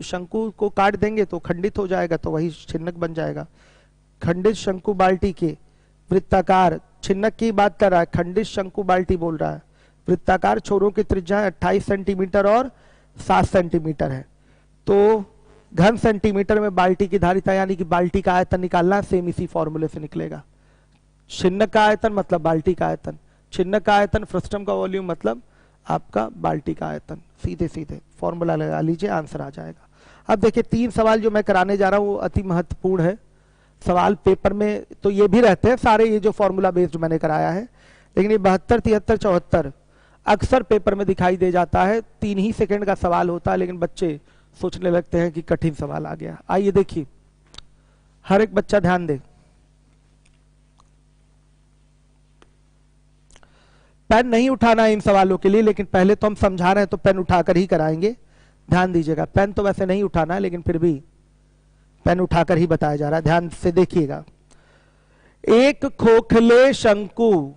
शंकु को काट देंगे तो खंडित हो जाएगा तो वही छिन्नक बन जाएगा। खंडित शंकु बाल्टी के वृत्ताकार, छिन्नक की बात कर रहा है, खंडित शंकु बाल्टी बोल रहा है, वृत्ताकार छोरों की त्रिज्या 28 सेंटीमीटर और 7 सेंटीमीटर है। तो घन सेंटीमीटर में बाल्टी की धारिता यानी कि बाल्टी का आयतन निकालना, सेम इसी फॉर्मूले से निकलेगा। छिन्नक का आयतन मतलब बाल्टी का आयतन, छिन्नक का आयतन फ्रस्टम का वॉल्यूम मतलब आपका बाल्टी का आयतन, सीधे सीधे फॉर्मूला लगा लीजिए, आंसर आ जाएगा। अब देखिए, 3 सवाल जो मैं कराने जा रहा हूं वो अति महत्वपूर्ण है। सवाल पेपर में तो ये भी रहते हैं सारे, ये जो फॉर्मूला बेस्ड मैंने कराया है, लेकिन ये 72, 73, 74 अक्सर पेपर में दिखाई दे जाता है। 3 ही सेकंड का सवाल होता है, लेकिन बच्चे सोचने लगते हैं कि कठिन सवाल आ गया। आइए देखिए, हर एक बच्चा ध्यान दे। पेन नहीं उठाना है इन सवालों के लिए, लेकिन पहले तो हम समझा रहे हैं तो पेन उठाकर ही कराएंगे, ध्यान दीजिएगा। पेन तो वैसे नहीं उठाना है, लेकिन फिर भी पेन उठाकर ही बताया जा रहा है, ध्यान से देखिएगा। एक खोखले शंकु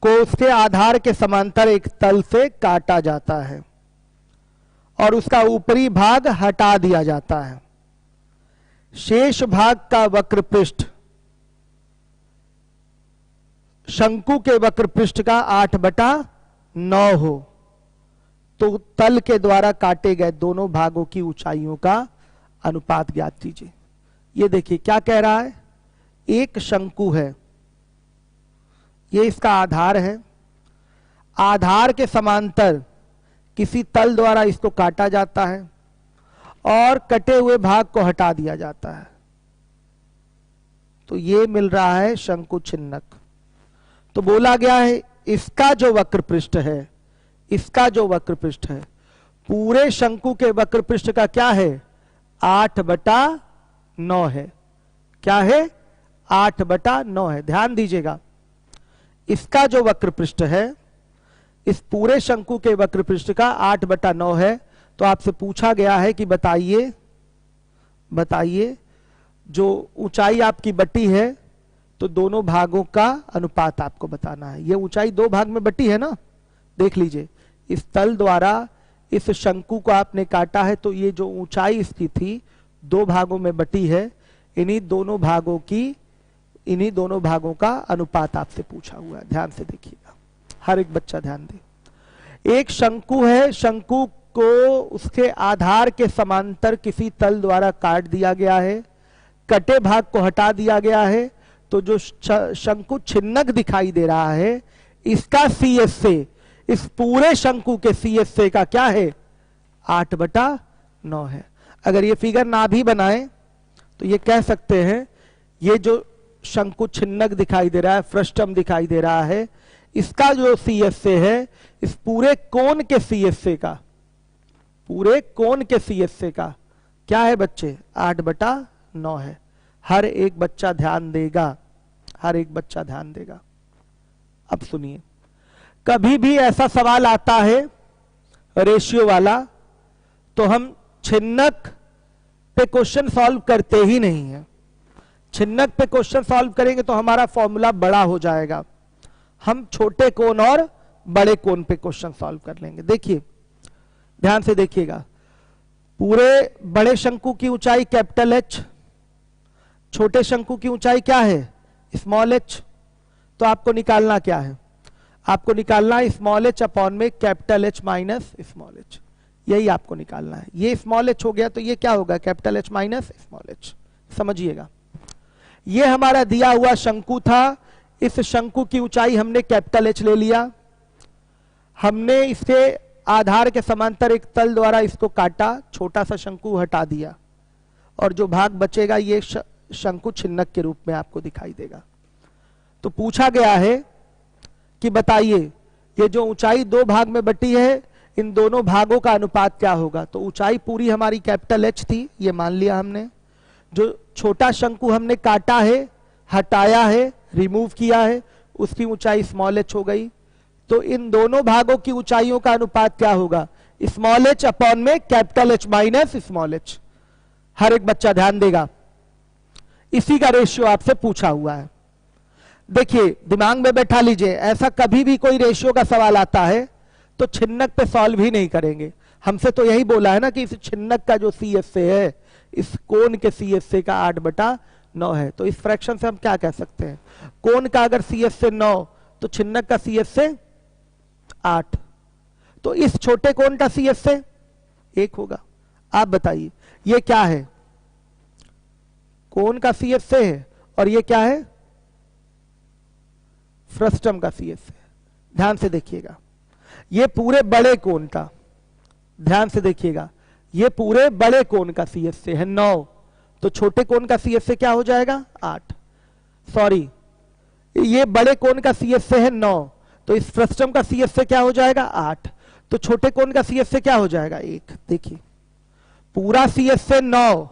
को उसके आधार के समांतर एक तल से काटा जाता है और उसका ऊपरी भाग हटा दिया जाता है। शेष भाग का वक्र पृष्ठ शंकु के वक्र पृष्ठ का 8/9 हो तो तल के द्वारा काटे गए दोनों भागों की ऊंचाइयों का अनुपात ज्ञात कीजिए। ये देखिए क्या कह रहा है, एक शंकु है, ये इसका आधार है, आधार के समांतर किसी तल द्वारा इसको काटा जाता है और कटे हुए भाग को हटा दिया जाता है, तो ये मिल रहा है शंकु छिन्नक। तो बोला गया है इसका जो वक्र पृष्ठ है, इसका जो वक्र पृष्ठ है पूरे शंकु के वक्र पृष्ठ का क्या है, 8/9 है। क्या है, 8/9 है। ध्यान दीजिएगा, इसका जो वक्र पृष्ठ है इस पूरे शंकु के वक्र पृष्ठ का 8/9 है। तो आपसे पूछा गया है कि बताइए जो ऊंचाई आपकी बटी है तो दोनों भागों का अनुपात आपको बताना है। ये ऊंचाई दो भाग में बटी है ना, देख लीजिए इस तल द्वारा इस शंकु को आपने काटा है तो ये जो ऊंचाई इसकी थी दो भागों में बटी है। इन्हीं दोनों भागों का अनुपात आपसे पूछा हुआ है। ध्यान से देखिएगा, हर एक बच्चा ध्यान दे। एक शंकु है, शंकु को उसके आधार के समांतर किसी तल द्वारा काट दिया गया है, कटे भाग को हटा दिया गया है, तो जो शंकु छिन्नक दिखाई दे रहा है इसका CSA इस पूरे शंकु के CSA का क्या है, 8/9 है। अगर ये फिगर ना भी बनाए तो ये कह सकते हैं ये जो शंकु छिन्नक दिखाई दे रहा है, फ्रस्टम दिखाई दे रहा है, इसका जो CSA है इस पूरे कोण के CSA का, पूरे कोण के CSA का क्या है बच्चे, 8/9 है। हर एक बच्चा ध्यान देगा, हर एक बच्चा ध्यान देगा। अब सुनिए, कभी भी ऐसा सवाल आता है रेशियो वाला तो हम छिन्नक पे क्वेश्चन सॉल्व करते ही नहीं है। छिन्नक पे क्वेश्चन सॉल्व करेंगे तो हमारा फॉर्मूला बड़ा हो जाएगा, हम छोटे कोण और बड़े कोण पे क्वेश्चन सॉल्व कर लेंगे। देखिए ध्यान से देखिएगा, पूरे बड़े शंकु की ऊंचाई कैपिटल H, छोटे शंकु की ऊंचाई क्या है, स्मॉल h। तो आपको निकालना क्या है, आपको निकालना है स्मॉल h अपॉन में capital H minus small h, यही आपको निकालना है। ये स्मॉल h हो गया तो ये क्या होगा, capital H minus small h। समझिएगा, ये हमारा दिया हुआ शंकु था, इस शंकु की ऊंचाई हमने कैपिटल H ले लिया, हमने इसके आधार के समांतर एक तल द्वारा इसको काटा, छोटा सा शंकु हटा दिया और जो भाग बचेगा ये शंकु छिन्नक के रूप में आपको दिखाई देगा। तो पूछा गया है कि बताइए ये जो ऊंचाई दो भाग में बटी है इन दोनों भागों का अनुपात क्या होगा। तो ऊंचाई पूरी हमारी कैपिटल H थी, ये मान लिया हमने, जो छोटा शंकु हमने काटा है, हटाया है, रिमूव किया है, उसकी ऊंचाई स्मॉल h हो गई। तो इन दोनों भागों की ऊंचाइयों का अनुपात क्या होगा, स्मॉल h अपॉन में capital H minus small h। हर एक बच्चा ध्यान देगा, इसी का रेशियो आपसे पूछा हुआ है। देखिए दिमाग में बैठा लीजिए, ऐसा कभी भी कोई रेशियो का सवाल आता है तो छिन्नक पे सॉल्व ही नहीं करेंगे। हमसे तो यही बोला है ना कि इस छिन्नक का जो CSA है इस कोण के CSA का 8/9 है। तो इस फ्रैक्शन से हम क्या कह सकते हैं, कोण का अगर CSA 9 तो छिन्नक का CSA 8, तो इस छोटे कोण का CSA 1 होगा। आप बताइए ये क्या है, कोण का CSA है और ये क्या है, फ्रस्टम का CSA। ध्यान से देखिएगा, ये पूरे बड़े कोण का, ध्यान से देखिएगा, ये पूरे बड़े कोण का CSA है 9, तो छोटे कोण का CSA क्या हो जाएगा, 8। सॉरी, ये बड़े कोण का CSA है 9, तो इस फ्रस्टम का CSA क्या हो जाएगा, 8। तो छोटे कोण का CSA क्या हो जाएगा, 1। देखिए पूरा CSA 9,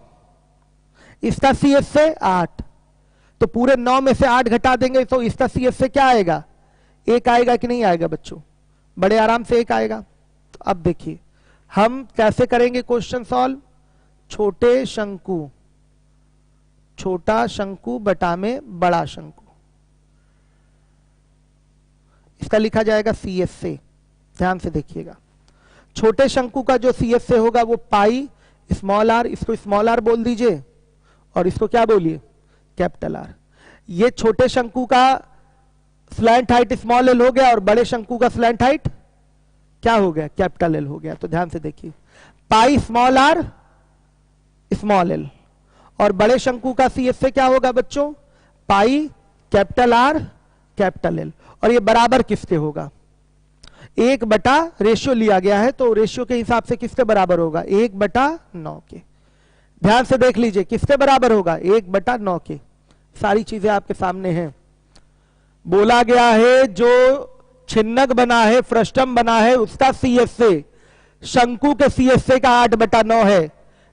इसका CSA 8, तो पूरे 9 में से 8 घटा देंगे तो इसका CSA क्या आएगा, 1 आएगा कि नहीं आएगा बच्चों, बड़े आराम से 1 आएगा। तो अब देखिए हम कैसे करेंगे क्वेश्चन सॉल्व, छोटे छोटा शंकु बटा में बड़ा शंकु, इसका लिखा जाएगा सी एस से। ध्यान से देखिएगा, छोटे शंकु का जो सी एस से होगा वो पाई स्मॉल आर, इसको स्मॉल आर बोल दीजिए और इसको क्या बोलिए कैपिटल आर। ये छोटे शंकु का स्लैंट हाइट स्मॉल एल हो गया और बड़े शंकु का स्लैंट हाइट क्या हो गया कैपिटल एल हो गया। तो ध्यान से देखिए, pi small R small L, और बड़े शंकु का सी एस से क्या होगा बच्चों pi capital are capital L, और ये बराबर किसके होगा 1/, रेशियो लिया गया है तो रेशियो के हिसाब से किसके बराबर होगा 1/9 के। ध्यान से देख लीजिए किसके बराबर होगा 1/9 के। सारी चीजें आपके सामने हैं। बोला गया है जो छिन्नक बना है फ्रस्टम बना है उसका सी एस से शंकु के सी एस से का 8/9 है,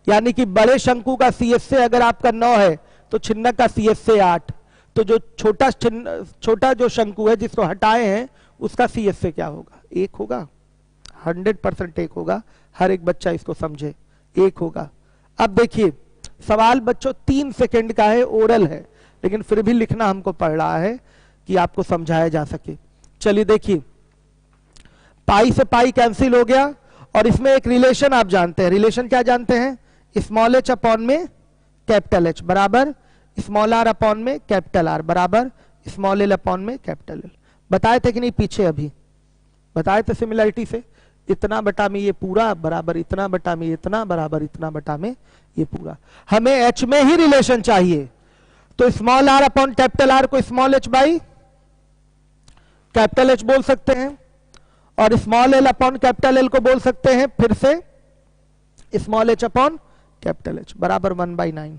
यानी कि बड़े शंकु का सी एस से अगर आपका 9 है तो छिन्नक का सी एस से 8, तो जो छोटा जो शंकु है जिसको हटाए हैं उसका सी एस से क्या होगा 1 होगा, 100% 1 होगा। हर एक बच्चा इसको समझे 1 होगा। अब देखिए सवाल बच्चों 3 सेकंड का है, ओरल है, लेकिन फिर भी लिखना हमको पड़ रहा है कि आपको समझाया जा सके। चलिए देखिए, पाई से पाई कैंसिल हो गया और इसमें एक रिलेशन आप जानते हैं। रिलेशन क्या जानते हैं, स्मॉल एच अपॉन में कैपिटल एच बराबर स्मॉल आर अपॉन में कैपिटल आर बराबर स्मॉल एल अपॉन में कैपिटल एल। बताए थे कि नहीं पीछे, अभी बताए थे सिमिलरिटी से, इतना बटा में ये पूरा बराबर इतना बटा में इतना बराबर इतना बटा में ये पूरा। हमें एच में ही रिलेशन चाहिए, तो small R upon capital R को small H by capital H बोल सकते हैं, और small L upon capital L को बोल सकते हैं फिर से small H upon capital H बराबर 1/9।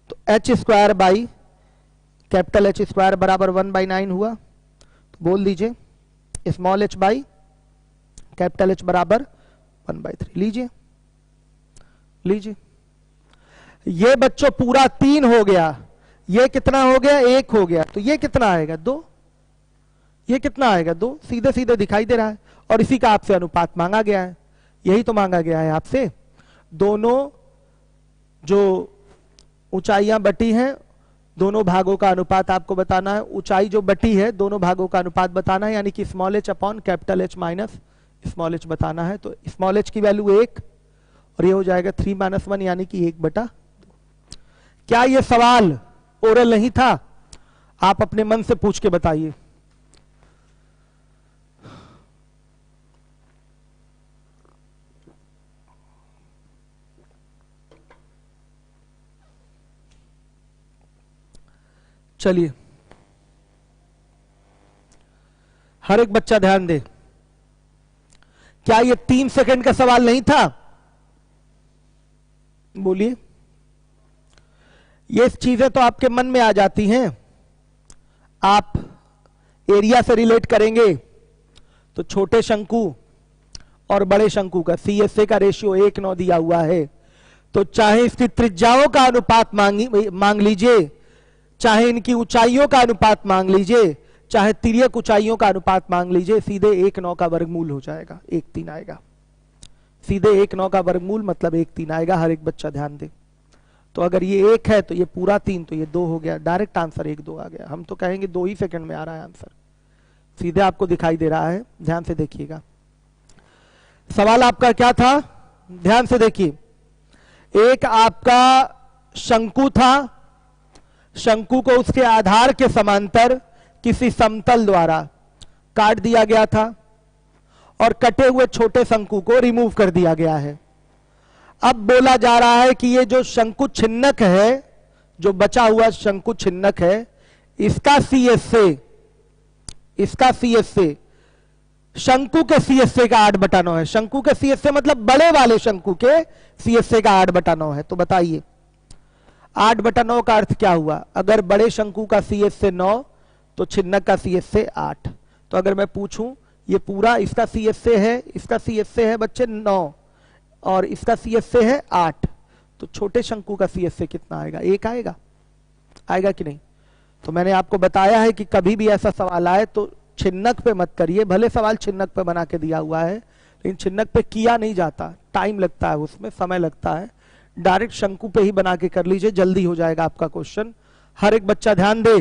तो H square by capital H square बराबर 1/9 हुआ। तो बोल दीजिए small H by capital H बराबर 1/3। लीजिए लीजिए, ये बच्चों पूरा 3 हो गया, ये कितना हो गया 1 हो गया, तो ये कितना आएगा 2, ये कितना आएगा 2, सीधे सीधे दिखाई दे रहा है। और इसी का आपसे अनुपात मांगा गया है, यही तो मांगा गया है आपसे। दोनों जो ऊंचाइयां बटी हैं दोनों भागों का अनुपात आपको बताना है। ऊंचाई जो बटी है दोनों भागों का अनुपात बताना है, यानी कि small H upon capital H minus small H बताना है। तो स्मॉल एच की वैल्यू 1 और ये हो जाएगा 3 - 1 यानी कि 1/2। क्या ये सवाल ओरल नहीं था? आप अपने मन से पूछ के बताइए। चलिए हर एक बच्चा ध्यान दे, क्या ये 3 सेकंड का सवाल नहीं था? बोलिए। ये चीजें तो आपके मन में आ जाती हैं, आप एरिया से रिलेट करेंगे तो छोटे शंकु और बड़े शंकु का CSA का रेशियो 1:9 दिया हुआ है, तो चाहे इसकी त्रिज्याओं का अनुपात मांग लीजिए, चाहे इनकी ऊंचाइयों का अनुपात मांग लीजिए, चाहे तिर्यक ऊंचाइयों का अनुपात मांग लीजिए, सीधे 1:9 का वर्गमूल हो जाएगा, 1/3 आएगा। सीधे 1:9 का वर्गमूल मतलब 1/3 आएगा। हर एक बच्चा ध्यान दे। तो अगर ये 1 है तो ये पूरा 3, तो ये 2 हो गया। डायरेक्ट आंसर 1-2 आ गया। हम तो कहेंगे 2 ही सेकंड में आ रहा है आंसर, सीधे आपको दिखाई दे रहा है। ध्यान से देखिएगा, सवाल आपका क्या था, ध्यान से देखिए। एक आपका शंकु था, शंकु को उसके आधार के समांतर किसी समतल द्वारा काट दिया गया था और कटे हुए छोटे शंकु को रिमूव कर दिया गया है। अब बोला जा रहा है कि ये जो शंकु छिन्नक है, जो बचा हुआ शंकु छिन्नक है, इसका CSA शंकु के CSA का 8/9 है। शंकु के CSA मतलब बड़े वाले शंकु के CSA का 8/9 है। तो बताइए 8/9 का अर्थ क्या हुआ? अगर बड़े शंकु का CSA 9 तो छिन्नक का CSA 8। तो अगर मैं पूछूं ये पूरा इसका CSA है, इसका CSA है बच्चे 9 और इसका CSA है 8, तो छोटे शंकु का CSA कितना आएगा? 1 आएगा। आएगा कि नहीं? तो मैंने आपको बताया है कि कभी भी ऐसा सवाल आए तो छिन्नक पे मत करिए। भले सवाल छिन्नक पे बना के दिया हुआ है, लेकिन छिन्नक पे किया नहीं जाता, टाइम लगता है, उसमें समय लगता है। डायरेक्ट शंकु पे ही बना के कर लीजिए, जल्दी हो जाएगा आपका क्वेश्चन। हर एक बच्चा ध्यान दे,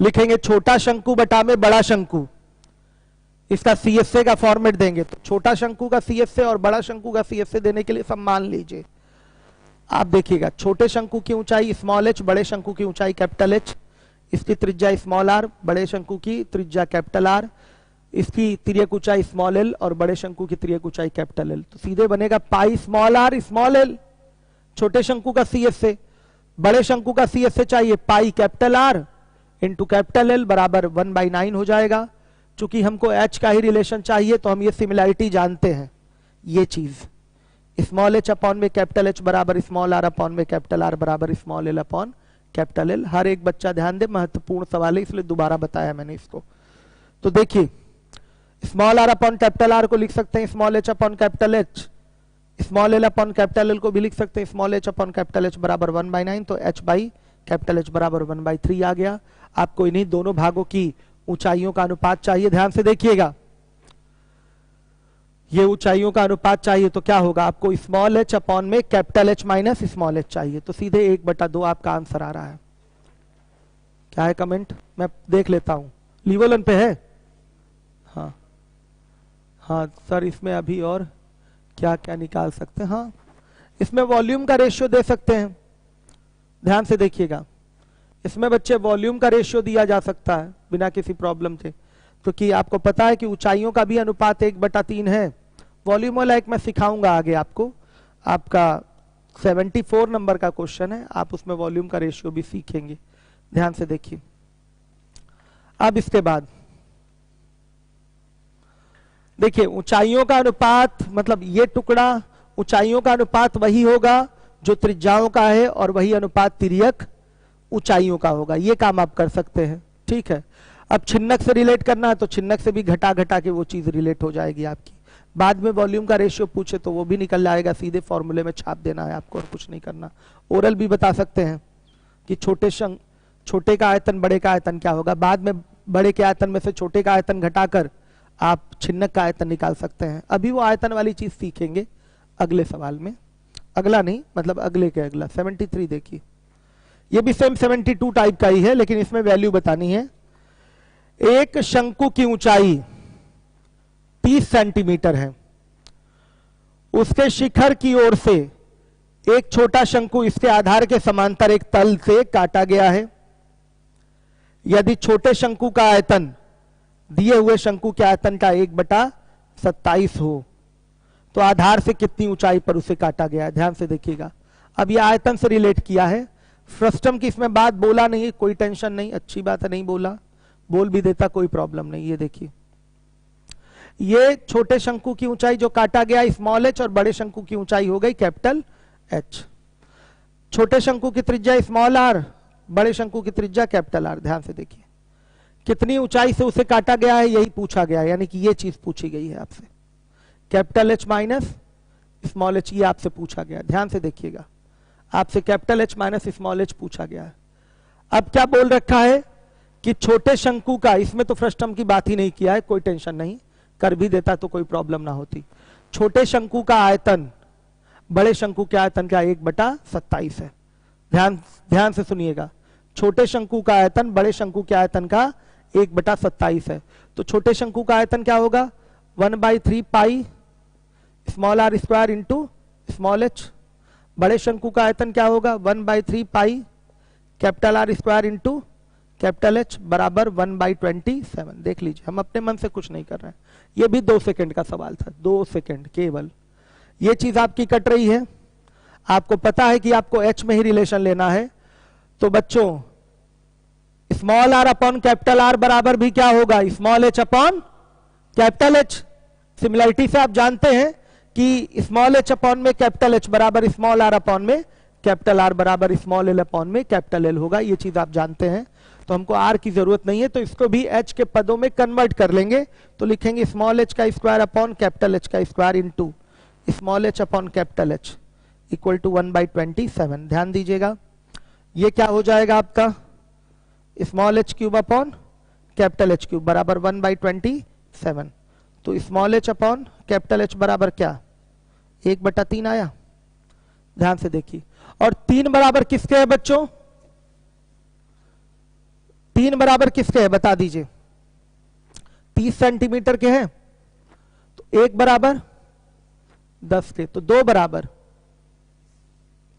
लिखेंगे छोटा शंकु बटा में बड़ा शंकु, इसका सीएसए का फॉर्मेट देंगे। तो छोटा शंकु का सीएसए और बड़ा शंकु का सीएसए देने के लिए सब मान लीजिए। आप देखिएगा, छोटे शंकु की ऊंचाई स्मॉल एच, बड़े शंकु की ऊंचाई कैपिटल एच, इसकी त्रिज्या स्मॉल आर, बड़े शंकु की त्रिज्या कैपिटल आर, इसकी तिर्यक ऊंचाई स्मॉल एल और बड़े शंकु की तिर्यक ऊंचाई कैपिटल एल। तो सीधे बनेगा pi small R small L, छोटे शंकु का सीएसए। बड़े शंकु का सीएसए चाहिए pi capital R into capital L बराबर 1/9 हो जाएगा। चूंकि हमको एच का ही रिलेशन चाहिए तो हम ये सिमिलैरिटी जानते हैं, ये चीज स्मॉल एच अपॉन में कैपिटल एच बराबर स्मॉल आर अपॉन में कैपिटल आर बराबर small L upon capital L. हर एक बच्चा ध्यान दे, महत्वपूर्ण सवाल है इसलिए दोबारा बताया मैंने इसको। तो देखिए, small R upon capital R को लिख सकते हैं small H upon capital H, small L upon capital L को भी लिख सकते हैं small H upon capital H बराबर 1/9। तो एच बाई कैपिटल एच बराबर 1/3 आ गया। आपको इन्हीं दोनों भागों की ऊंचाइयों का अनुपात चाहिए, ध्यान से देखिएगा, ये ऊंचाइयों का अनुपात चाहिए। तो क्या होगा, आपको स्मॉल एच अपॉन में capital H minus small H चाहिए। तो सीधे 1/2 आपका आंसर आ रहा है। क्या है कमेंट, मैं देख लेता हूं, लीवोलन पे है। हाँ हाँ सर, इसमें अभी और क्या क्या निकाल सकते हैं। हाँ, इसमें वॉल्यूम का रेशियो दे सकते हैं, ध्यान से देखिएगा, इसमें बच्चे वॉल्यूम का रेशियो दिया जा सकता है बिना किसी प्रॉब्लम से। तो कि आपको पता है कि ऊंचाइयों का भी अनुपात 1/3 है। वॉल्यूम वाला एक मैं सिखाऊंगा आगे आपको, आपका 74 नंबर का क्वेश्चन है, आप उसमें वॉल्यूम का रेशियो भी सीखेंगे, ध्यान से देखिए। अब इसके बाद देखिए, ऊंचाइयों का अनुपात मतलब ये टुकड़ा ऊंचाइयों का अनुपात वही होगा जो त्रिज्याओं का है और वही अनुपात तिर्यक ऊंचाइयों का होगा। ये काम आप कर सकते हैं, ठीक है। अब छिन्नक से रिलेट करना है तो छिन्नक से भी घटा घटा के वो चीज रिलेट हो जाएगी आपकी। बाद में वॉल्यूम का रेशियो पूछे तो वो भी निकल जाएगा, सीधे फॉर्मूले में छाप देना है आपको और कुछ नहीं करना। ओरल भी बता सकते हैं कि छोटे का आयतन बड़े का आयतन क्या होगा। बाद में बड़े के आयतन में से छोटे का आयतन घटाकर आप छिन्नक का आयतन निकाल सकते हैं। अभी वो आयतन वाली चीज सीखेंगे अगले सवाल में, अगला नहीं मतलब अगले के अगला। 73 देखिए, ये भी सेम 72 टाइप का ही है लेकिन इसमें वैल्यू बतानी है। एक शंकु की ऊंचाई 30 सेंटीमीटर है, उसके शिखर की ओर से एक छोटा शंकु इसके आधार के समांतर एक तल से काटा गया है। यदि छोटे शंकु का आयतन दिए हुए शंकु के आयतन का 1/27 हो तो आधार से कितनी ऊंचाई पर उसे काटा गया है। ध्यान से देखिएगा, अब यह आयतन से रिलेट किया है। फ्रस्टम की इसमें बात बोला नहीं है, कोई टेंशन नहीं, अच्छी बात है, नहीं बोला, बोल भी देता कोई प्रॉब्लम नहीं। ये देखिए, ये छोटे शंकु की ऊंचाई जो काटा गया स्मॉल एच और बड़े शंकु की ऊंचाई हो गई कैपिटल एच। छोटे शंकु की त्रिज्या स्मॉल आर, बड़े शंकु की त्रिज्या कैपिटल आर। ध्यान से देखिए, कितनी ऊंचाई से उसे काटा गया है यही पूछा गया है, यानी कि ये चीज पूछी गई है आपसे, capital H minus small H, ये आपसे पूछा गया। ध्यान से देखिएगा, आपसे capital H minus small H पूछा गया है। अब क्या बोल रखा है कि छोटे शंकु का, इसमें तो फ्रस्टम की बात ही नहीं किया है, कोई टेंशन नहीं, कर भी देता तो कोई प्रॉब्लम ना होती। छोटे शंकु का आयतन बड़े शंकु के आयतन का 1/27 है। ध्यान से सुनिएगा, छोटे शंकु का आयतन बड़े शंकु के आयतन का 1/27 है। तो छोटे शंकु का आयतन क्या होगा, 1/3 pi small R square into small H. बड़े शंकु का आयतन क्या होगा, 1/3 pi capital R square into capital H बराबर 1/27। देख लीजिए, हम अपने मन से कुछ नहीं कर रहे हैं, ये भी 2 सेकंड का सवाल था, 2 सेकंड केवल। ये चीज आपकी कट रही है, आपको पता है कि आपको एच में ही रिलेशन लेना है। तो बच्चों small R upon capital R बराबर भी क्या होगा, small H upon capital H. Similarity से आप जानते हैं कि स्मॉल एच अपॉन में कैपिटल एच बराबर स्मॉल आर अपॉन में कैपिटल आर बराबर स्मॉल एल अपॉन में कैपिटल एल होगा, ये चीज आप जानते हैं। तो हमको आर की जरूरत नहीं है, तो इसको भी एच के पदों में कन्वर्ट कर लेंगे। तो लिखेंगे स्मॉल एच का स्क्वायर अपॉन कैपिटल एच का square into small H upon capital H equal to 1/27। ध्यान दीजिएगा, ये क्या हो जाएगा आपका, small H cube upon capital H cube बराबर 1/27। तो small H upon capital H बराबर क्या, 1/3 आया। ध्यान से देखिए। और 3 बराबर किसके है बच्चों? 3 बराबर किसके है बता दीजिए। 30 सेंटीमीटर के हैं तो 1 बराबर 10 के, तो 2 बराबर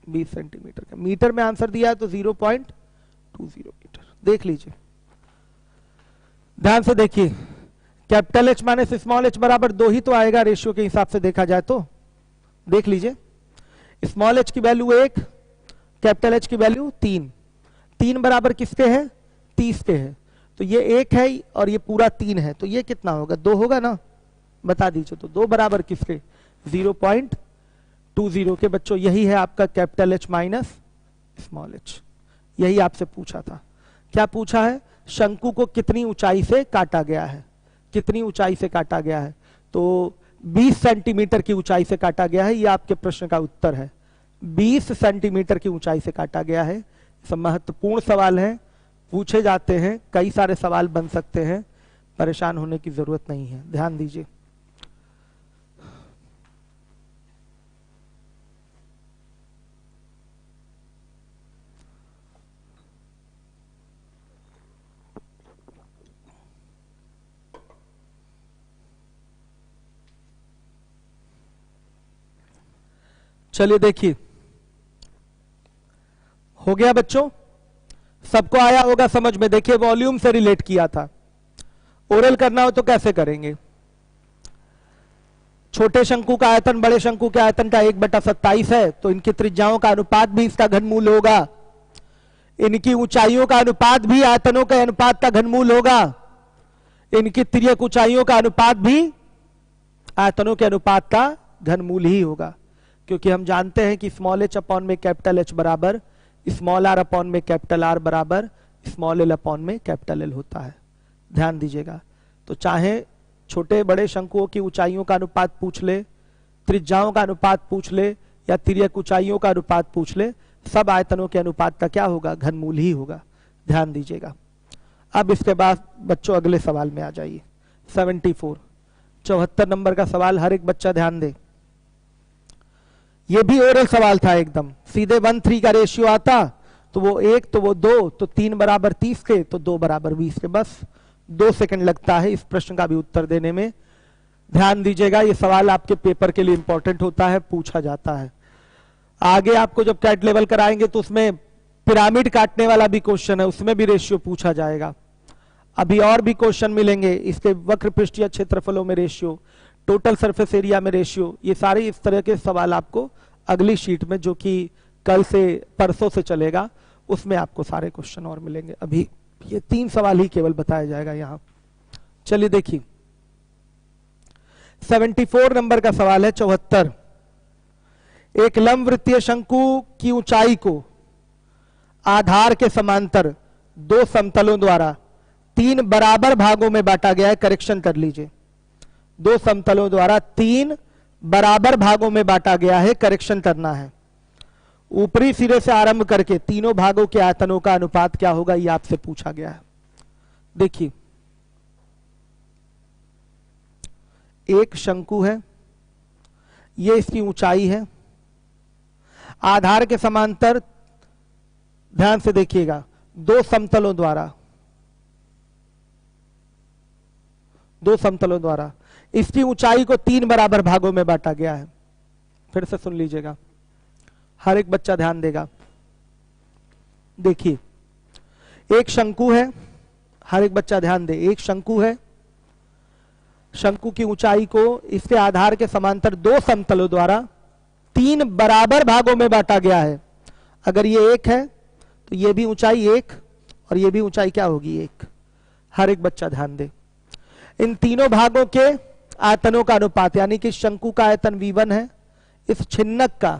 20 सेंटीमीटर का। मीटर में आंसर दिया है तो 0.20 मीटर। देख लीजिए, ध्यान से देखिए। Capital H minus small h बराबर 2 ही तो आएगा रेशियो के हिसाब से देखा जाए तो। देख लीजिए, स्मॉल h की वैल्यू 1, कैपिटल H की वैल्यू 3। 3 बराबर किसके है? 30 के है। तो ये 1 है और ये पूरा 3 है, तो ये कितना होगा? 2 होगा ना, बता दीजिए। तो 2 बराबर किसके? 0.20 के। बच्चों यही है आपका capital H minus small h। यही आपसे पूछा था। क्या पूछा है? शंकु को कितनी ऊंचाई से काटा गया है, कितनी ऊंचाई से काटा गया है? तो 20 सेंटीमीटर की ऊंचाई से काटा गया है। ये आपके प्रश्न का उत्तर है, 20 सेंटीमीटर की ऊंचाई से काटा गया है। सब महत्वपूर्ण सवाल है, पूछे जाते हैं, कई सारे सवाल बन सकते हैं, परेशान होने की जरूरत नहीं है। ध्यान दीजिए। चलिए देखिए, हो गया बच्चों, सबको आया होगा समझ में। देखिए वॉल्यूम से रिलेट किया था, ओरल करना हो तो कैसे करेंगे? छोटे शंकु का आयतन बड़े शंकु के आयतन का 1/27 है, तो इनकी त्रिज्याओं का अनुपात भी इसका घनमूल होगा। इनकी ऊंचाइयों का अनुपात भी आयतनों के अनुपात का घनमूल होगा। इनकी तिर्यक ऊंचाइयों का अनुपात भी आयतनों के अनुपात का घनमूल ही होगा, क्योंकि हम जानते हैं कि स्मॉल h अपॉन में कैपिटल H बराबर स्मॉल r अपॉन में कैपिटल R बराबर स्मॉल l अपॉन में कैपिटल L होता है। ध्यान दीजिएगा। तो चाहे छोटे बड़े शंकुओं की ऊंचाइयों का अनुपात पूछ ले, त्रिज्याओं का अनुपात पूछ ले, या तिर्यक ऊंचाइयों का अनुपात पूछ ले, सब आयतनों के अनुपात का क्या होगा? घनमूल ही होगा। ध्यान दीजिएगा। अब इसके बाद बच्चों अगले सवाल में आ जाइए। 74 नंबर का सवाल, हर एक बच्चा ध्यान दे। ये भी ओरल सवाल था, एकदम सीधे 1:3 का रेशियो आता, तो वो 1 तो वो 2, तो 3 बराबर 30 के, तो 2 बराबर 20 के। बस 2 सेकंड लगता है इस प्रश्न का भी उत्तर देने में। ध्यान दीजिएगा, ये सवाल आपके पेपर के लिए इंपॉर्टेंट होता है, पूछा जाता है। आगे आपको जब कैट लेवल कराएंगे तो उसमें पिरामिड काटने वाला भी क्वेश्चन है, उसमें भी रेशियो पूछा जाएगा। अभी और भी क्वेश्चन मिलेंगे, इसके वक्र पृष्ठीय क्षेत्रफलों में रेशियो, टोटल सरफेस एरिया में रेशियो, ये सारे इस तरह के सवाल आपको अगली शीट में, जो कि कल से परसों से चलेगा, उसमें आपको सारे क्वेश्चन और मिलेंगे। अभी ये 3 सवाल ही केवल बताया जाएगा यहां। चलिए देखिए, 74 नंबर का सवाल है। 74, एक लंब वृत्तीय शंकु की ऊंचाई को आधार के समांतर 2 समतलों द्वारा 3 बराबर भागों में बांटा गया है। करेक्शन कर लीजिए, 2 समतलों द्वारा 3 बराबर भागों में बांटा गया है, करेक्शन करना है। ऊपरी सिरे से आरंभ करके तीनों भागों के आयतनों का अनुपात क्या होगा, यह आपसे पूछा गया है। देखिए, एक शंकु है, यह इसकी ऊंचाई है, आधार के समांतर, ध्यान से देखिएगा, 2 समतलों द्वारा इसकी ऊंचाई को 3 बराबर भागों में बांटा गया है। फिर से सुन लीजिएगा, हर एक बच्चा ध्यान देगा। देखिए, एक शंकु है, हर एक बच्चा ध्यान दे। एक शंकु है, शंकु की ऊंचाई को इसके आधार के समांतर 2 समतलों द्वारा 3 बराबर भागों में बांटा गया है। अगर ये 1 है तो ये भी ऊंचाई 1 और ये भी ऊंचाई क्या होगी? 1। हर एक बच्चा ध्यान दे। इन तीनों भागों के आयतनों का अनुपात, यानी कि शंकु का आयतन V1 है, इस छिन्नक का,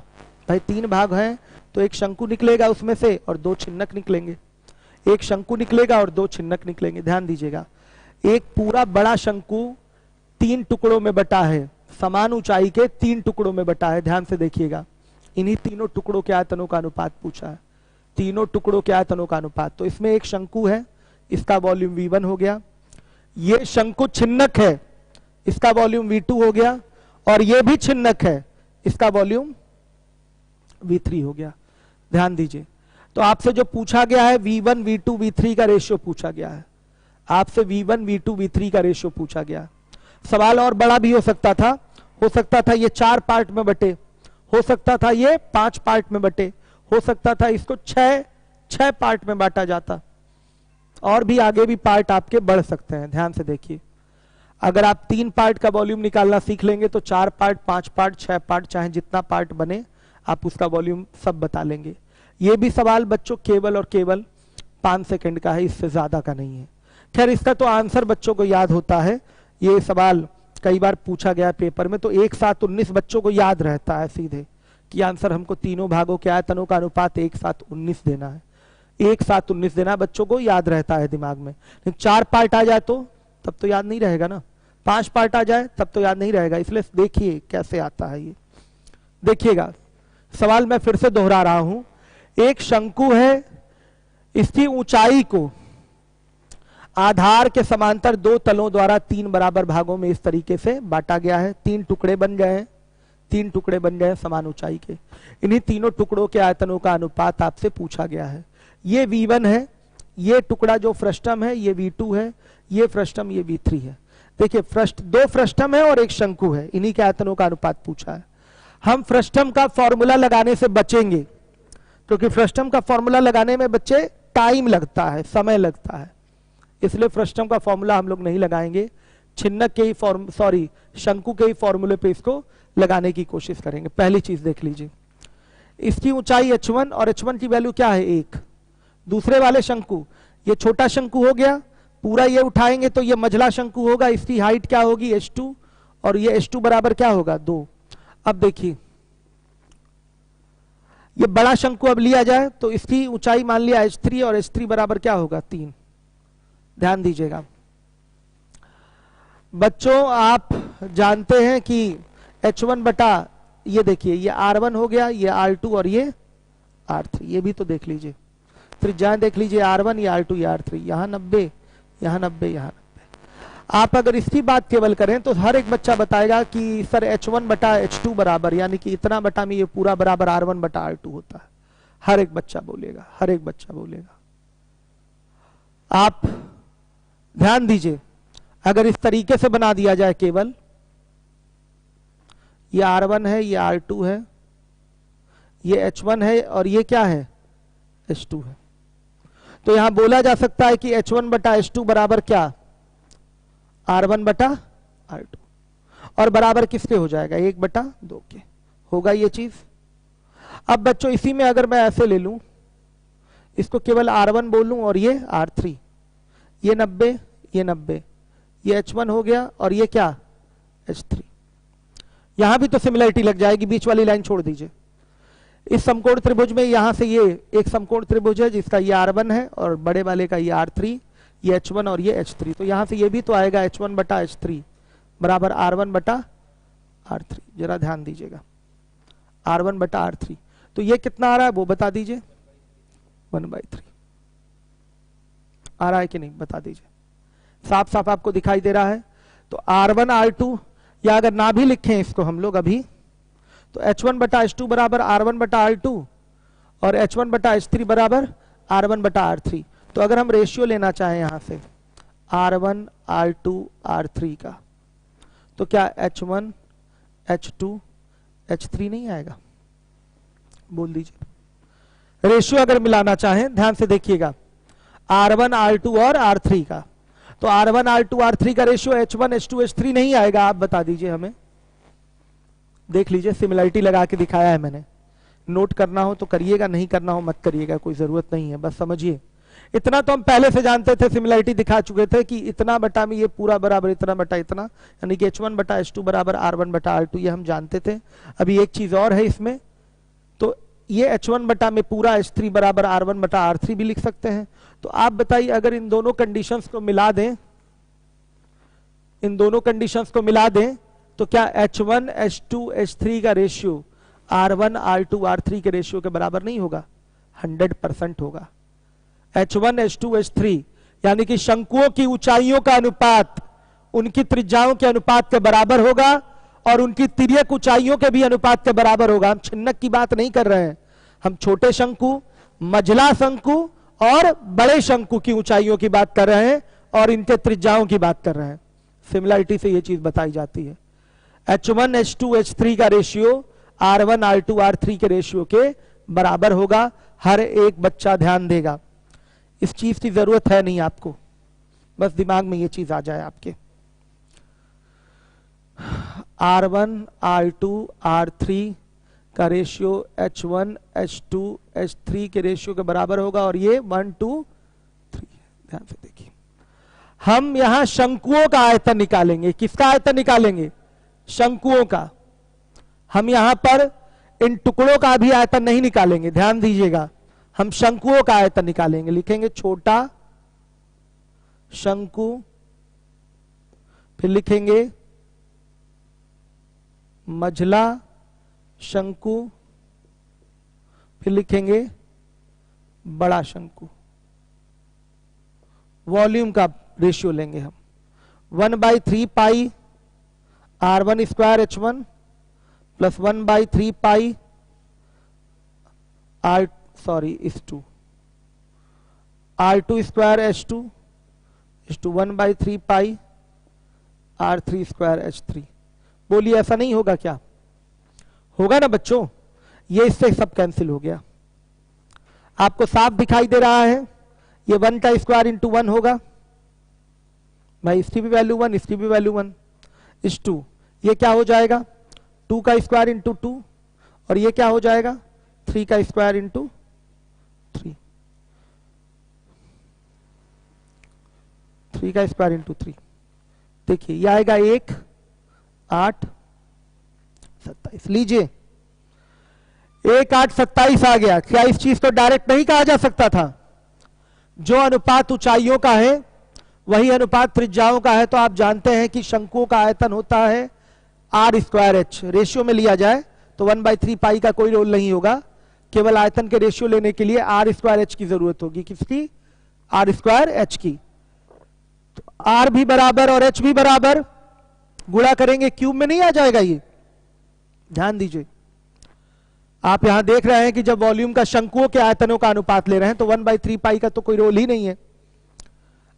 भाई 3 भाग हैं तो एक शंकु निकलेगा उसमें से और 2 छिन्नक निकलेंगे। एक शंकु निकलेगा और 2 छिन्नक निकलेंगे। ध्यान दीजिएगा, एक पूरा बड़ा शंकु 3 टुकड़ों में बटा है, समान ऊंचाई के 3 टुकड़ों में बटा है। ध्यान से देखिएगा, इन्हीं तीनों टुकड़ों के आयतनों का अनुपात पूछा है, तीनों टुकड़ों के आयतनों का अनुपात। तो इसमें एक शंकु है, इसका वॉल्यूम V1 हो गया। ये शंकु छिन्नक है, इसका वॉल्यूम V2 हो गया, और ये भी छिन्नक है, इसका वॉल्यूम V3 हो गया। ध्यान दीजिए, तो आपसे जो पूछा गया है V1 V2 V3 का रेशियो पूछा गया है, आपसे V1 V2 V3 का रेशियो पूछा गया। सवाल और बड़ा भी हो सकता था ये 4 पार्ट में बटे, हो सकता था ये 5 पार्ट में बटे, हो सकता था इसको 6 पार्ट में बांटा जाता, और भी आगे भी पार्ट आपके बढ़ सकते हैं। ध्यान से देखिए, अगर आप 3 पार्ट का वॉल्यूम निकालना सीख लेंगे तो 4 पार्ट, 5 पार्ट, 6 पार्ट, चाहे जितना पार्ट बने आप उसका वॉल्यूम सब बता लेंगे। ये भी सवाल बच्चों केवल और केवल 5 सेकंड का है, इससे ज्यादा का नहीं है। खैर इसका तो आंसर बच्चों को याद होता है, ये सवाल कई बार पूछा गया पेपर में, तो 1:19 बच्चों को याद रहता है सीधे कि आंसर हमको तीनों भागों के आयतनों का अनुपात 1:19 देना है। 1:19 देना बच्चों को याद रहता है दिमाग में। लेकिन 4 पार्ट आ जाए तो तब तो याद नहीं रहेगा ना, 5 पार्ट आ जाए तब तो याद नहीं रहेगा। इसलिए देखिए कैसे आता है ये, देखिएगा सवाल मैं फिर से दोहरा रहा हूं। एक शंकु है, इसकी ऊंचाई को आधार के समांतर 2 तलों द्वारा 3 बराबर भागों में इस तरीके से बांटा गया है। 3 टुकड़े बन गए हैं, 3 टुकड़े बन गए समान ऊंचाई के। इन्हीं तीनों टुकड़ों के आयतनों का अनुपात आपसे पूछा गया है। ये V1 है, ये टुकड़ा जो फ्रस्टम है ये V2 है, ये फ्रस्टम ये V3 है। देखिए दो फ्रस्टम है और एक शंकु है, इन्हीं के आयतनों का अनुपात पूछा है। हम फ्रस्टम का फॉर्मूला लगाने से बचेंगे, क्योंकि फ्रस्टम का फॉर्मूला लगाने में बच्चे टाइम लगता है, समय लगता है, इसलिए फ्रस्टम का फॉर्मूला हम लोग नहीं लगाएंगे। छिन्नक के ही शंकु के ही फॉर्मूले पे इसको लगाने की कोशिश करेंगे। पहली चीज देख लीजिए, इसकी ऊंचाई h1 और h1 की वैल्यू क्या है 1। दूसरे वाले शंकु, ये छोटा शंकु हो गया, पूरा ये उठाएंगे तो ये मझला शंकु होगा, इसकी हाइट क्या होगी h2, और ये h2 बराबर क्या होगा 2। अब देखिए ये बड़ा शंकु अब लिया जाए तो इसकी ऊंचाई मान लिया h3 और h3 बराबर क्या होगा 3। ध्यान दीजिएगा बच्चों, आप जानते हैं कि h1 बटा ये देखिए ये r1 हो गया, ये r2 और ये r3, ये भी तो देख लीजिए, त्रिज्याएं देख लीजिए r1 ये r2 ये r3, यहाँ 90 यहाँ 90 यहाँ 90। आप अगर इसकी बात केवल करें तो हर एक बच्चा बताएगा कि सर h1 बटा h2 बराबर, यानी कि इतना बटा में ये पूरा बराबर r1 बटा r2 होता है। हर एक बच्चा बोलेगा, हर एक बच्चा बोलेगा। आप ध्यान दीजिए, अगर इस तरीके से बना दिया जाए, केवल ये r1 है ये r2 है ये h1 है और ये क्या है h2 है, तो यहां बोला जा सकता है कि h1 बटा h2 बराबर क्या r1 बटा r2, और बराबर किसके हो जाएगा 1 बटा 2 के होगा ये चीज। अब बच्चों इसी में अगर मैं ऐसे ले लूं, इसको केवल r1 बोलूं और ये r3, ये 90 ये 90, ये h1 हो गया और ये क्या h3। यहां भी तो सिमिलरिटी लग जाएगी, बीच वाली लाइन छोड़ दीजिए। इस समकोण त्रिभुज में यहां से ये एक समकोण त्रिभुज है जिसका ये r1 है और बड़े वाले का ये r3, ये h1 और ये h3, तो यहां से ये भी तो आएगा h1 बटा h3 बराबर r1 बटा r3। जरा ध्यान दीजिएगा, r1 बटा r3, तो ये कितना आ रहा है वो बता दीजिए, 1/3 आ रहा है कि नहीं बता दीजिए, साफ साफ आपको दिखाई दे रहा है। तो r1 r2, या अगर ना भी लिखें इसको हम लोग अभी, तो h1 बटा h2 बराबर r1 बटा r2 और h1 बटा h3 बराबर r1 बटा r3। तो अगर हम रेशियो लेना चाहें यहां से r1 r2 r3 का, तो क्या h1 h2 h3 नहीं आएगा, बोल दीजिए। रेशियो अगर मिलाना चाहें, ध्यान से देखिएगा, r1 r2 और r3 का, तो r1 r2 r3 का रेशियो h1 h2 h3 नहीं आएगा, आप बता दीजिए हमें। देख लीजिए, सिमिलरिटी लगा के दिखाया है मैंने, नोट करना हो तो करिएगा, नहीं करना हो मत करिएगा, कोई जरूरत नहीं है, बस समझिए। इतना तो हम पहले से जानते थे, सिमिलरिटी दिखा चुके थे कि इतना बटा में ये पूरा बराबर इतना बटा इतना, यानी कि h1 बटा h2 बराबर r1 बटा r2, ये हम जानते थे। अभी एक चीज और है इसमें, तो ये h1 बटा में पूरा h3 बराबर r1 बटा r3 भी लिख सकते हैं। तो आप बताइए, अगर इन दोनों कंडीशंस को मिला दें, इन दोनों कंडीशंस को मिला दें, तो क्या h1 h2 h3 का रेशियो r1 r2 r3 के रेशियो के बराबर नहीं होगा? 100% होगा। h1 h2 h3 यानी कि शंकुओं की ऊंचाइयों का अनुपात उनकी त्रिज्याओं के अनुपात के बराबर होगा, और उनकी तिर्यक ऊंचाइयों के भी अनुपात के बराबर होगा। हम छिन्नक की बात नहीं कर रहे हैं, हम छोटे शंकु, मझला शंकु और बड़े शंकु की ऊंचाइयों की बात कर रहे हैं और इनके त्रिज्याओं की बात कर रहे हैं। सिमिलरिटी से ये चीज बताई जाती है। H1 H2 H3 का रेशियो R1 R2 R3 के रेशियो के बराबर होगा। हर एक बच्चा ध्यान देगा, इस चीज की जरूरत है नहीं आपको, बस दिमाग में ये चीज आ जाए आपके। R1 R2 R3 का रेशियो H1 H2 H3 के रेशियो के बराबर होगा और ये 1 2 3। ध्यान से देखिए, हम यहां शंकुओं का आयतन निकालेंगे। किसका आयतन निकालेंगे? शंकुओं का। हम यहां पर इन टुकड़ों का भी आयतन नहीं निकालेंगे, ध्यान दीजिएगा। हम शंकुओं का आयतन निकालेंगे। लिखेंगे छोटा शंकु, फिर लिखेंगे मझला शंकु, फिर लिखेंगे बड़ा शंकु। वॉल्यूम का रेशियो लेंगे हम 1/3 पाई R1 स्क्वायर H1 प्लस 1/3 पाई R2 स्क्वायर H2 1/3 पाई R3 स्क्वायर H3। बोलिए ऐसा नहीं होगा क्या? होगा ना बच्चों? ये इससे सब कैंसिल हो गया, आपको साफ दिखाई दे रहा है। ये 1 का स्क्वायर इंटू 1 होगा भाई, इसकी भी वैल्यू 1, इसकी भी वैल्यू 1 इस 2। ये क्या हो जाएगा? 2 का स्क्वायर इंटू 2, और ये क्या हो जाएगा? 3 का स्क्वायर इंटू 3। 3 का स्क्वायर इंटू 3। देखिए ये आएगा 1 8 27। लीजिए 1 8 27 आ गया। क्या इस चीज को डायरेक्ट नहीं कहा जा सकता था? जो अनुपात ऊंचाइयों का है वही अनुपात त्रिज्याओं का है। तो आप जानते हैं कि शंकुओं का आयतन होता है R स्क्वायर H। रेशियो में लिया जाए तो 1/3 पाई का कोई रोल नहीं होगा, केवल आयतन के रेशियो लेने के लिए R स्क्वायर H की जरूरत होगी। किसकी? R स्क्वायर H की। तो R भी बराबर और H भी बराबर, गुणा करेंगे क्यूब में नहीं आ जाएगा ये? ध्यान दीजिए, आप यहां देख रहे हैं कि जब वॉल्यूम का शंकुओं के आयतनों का अनुपात ले रहे हैं तो 1/3 पाई का तो कोई रोल ही नहीं है।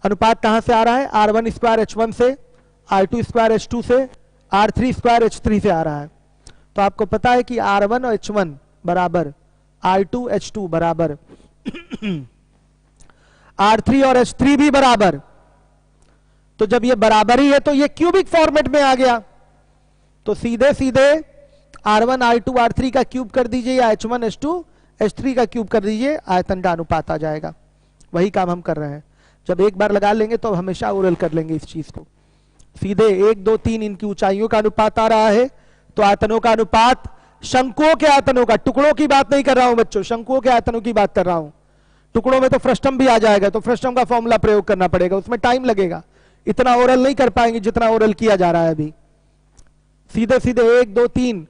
अनुपात कहां से आ रहा है? R1 स्क्वायर H1 से, R2 स्क्वायर H2 से, R3 स्क्वायर H3 से आ रहा है। तो आपको पता है कि R1 और H1 बराबर R2 H2 बराबर R3 और H3 भी बराबर। तो जब ये बराबर ही है तो ये क्यूबिक फॉर्मेट में आ गया। तो सीधे सीधे R1 R2 R3 का क्यूब कर दीजिए या H1 H2 H3 का क्यूब कर दीजिए, आयतन का अनुपात आ जाएगा। वही काम हम कर रहे हैं। जब एक बार लगा लेंगे तो हमेशा ओरल कर लेंगे इस चीज को। सीधे 1 2 3 इनकी ऊंचाइयों का अनुपात आ रहा है, तो आयतनों का अनुपात शंकुओं के आयतनों का, टुकड़ों की बात नहीं कर रहा हूं बच्चों, शंकुओं के आयतनों की बात कर रहा हूं। टुकड़ों में तो फ्रस्टम भी आ जाएगा, तो फ्रस्टम का फॉर्मूला प्रयोग करना पड़ेगा, उसमें टाइम लगेगा। इतना ओरल नहीं कर पाएंगे जितना ओरल किया जा रहा है अभी। सीधे सीधे 1 2 3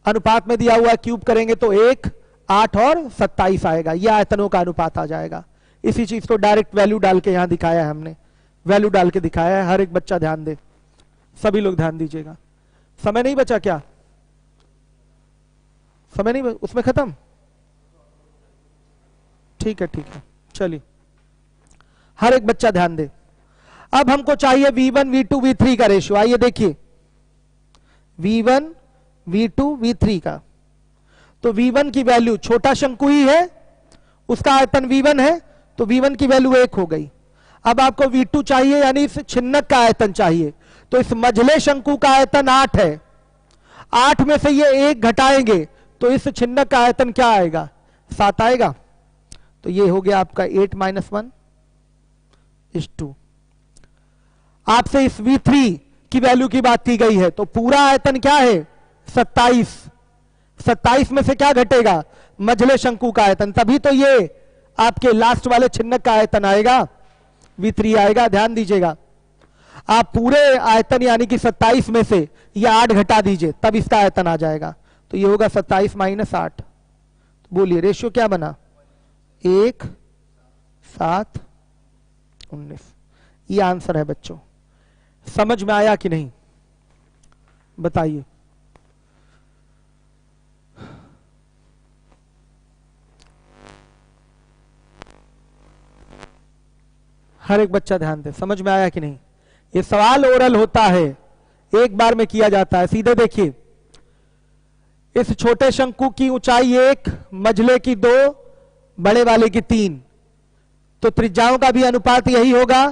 अनुपात में दिया हुआ क्यूब करेंगे तो 1 8 और 27 आएगा। यह आयतनों का अनुपात आ जाएगा। इसी चीज को डायरेक्ट वैल्यू डाल के यहां दिखाया है हमने, वैल्यू डाल के दिखाया है। हर एक बच्चा ध्यान दे, सभी लोग ध्यान दीजिएगा। समय नहीं बचा क्या? समय नहीं उसमें खत्म? ठीक है ठीक है, चलिए हर एक बच्चा ध्यान दे। अब हमको चाहिए V1 V2 V3 का रेशियो। आइए देखिए V1 V2 V3 का। तो V1 की वैल्यू, छोटा शंकु ही है, उसका आयतन V1 है, तो V1 की वैल्यू 1 हो गई। अब आपको V2 चाहिए, यानी इस छिन्नक का आयतन चाहिए। तो इस मझले शंकु का आयतन 8 है, 8 में से ये 1 घटाएंगे तो इस छिन्नक का आयतन क्या आएगा? 7 आएगा। तो ये हो गया आपका 8 - 1 इस 2। आपसे इस V3 की वैल्यू की बात की गई है, तो पूरा आयतन क्या है? 27। 27 में से क्या घटेगा? मझले शंकु का आयतन। तभी तो ये आपके लास्ट वाले छिन्नक का आयतन आएगा, V3 आएगा। ध्यान दीजिएगा, आप पूरे आयतन यानी कि 27 में से ये 8 घटा दीजिए, तब इसका आयतन आ जाएगा। तो ये होगा 27 - 8। बोलिए रेशियो क्या बना? 1 7 19। ये आंसर है बच्चों। समझ में आया कि नहीं? बताइए। हर एक बच्चा ध्यान दे, समझ में आया कि नहीं? ये सवाल ओरल होता है, एक बार में किया जाता है। सीधे देखिए, इस छोटे शंकु की ऊंचाई 1, मझले की 2, बड़े वाले की 3, तो त्रिज्याओं का भी अनुपात यही होगा।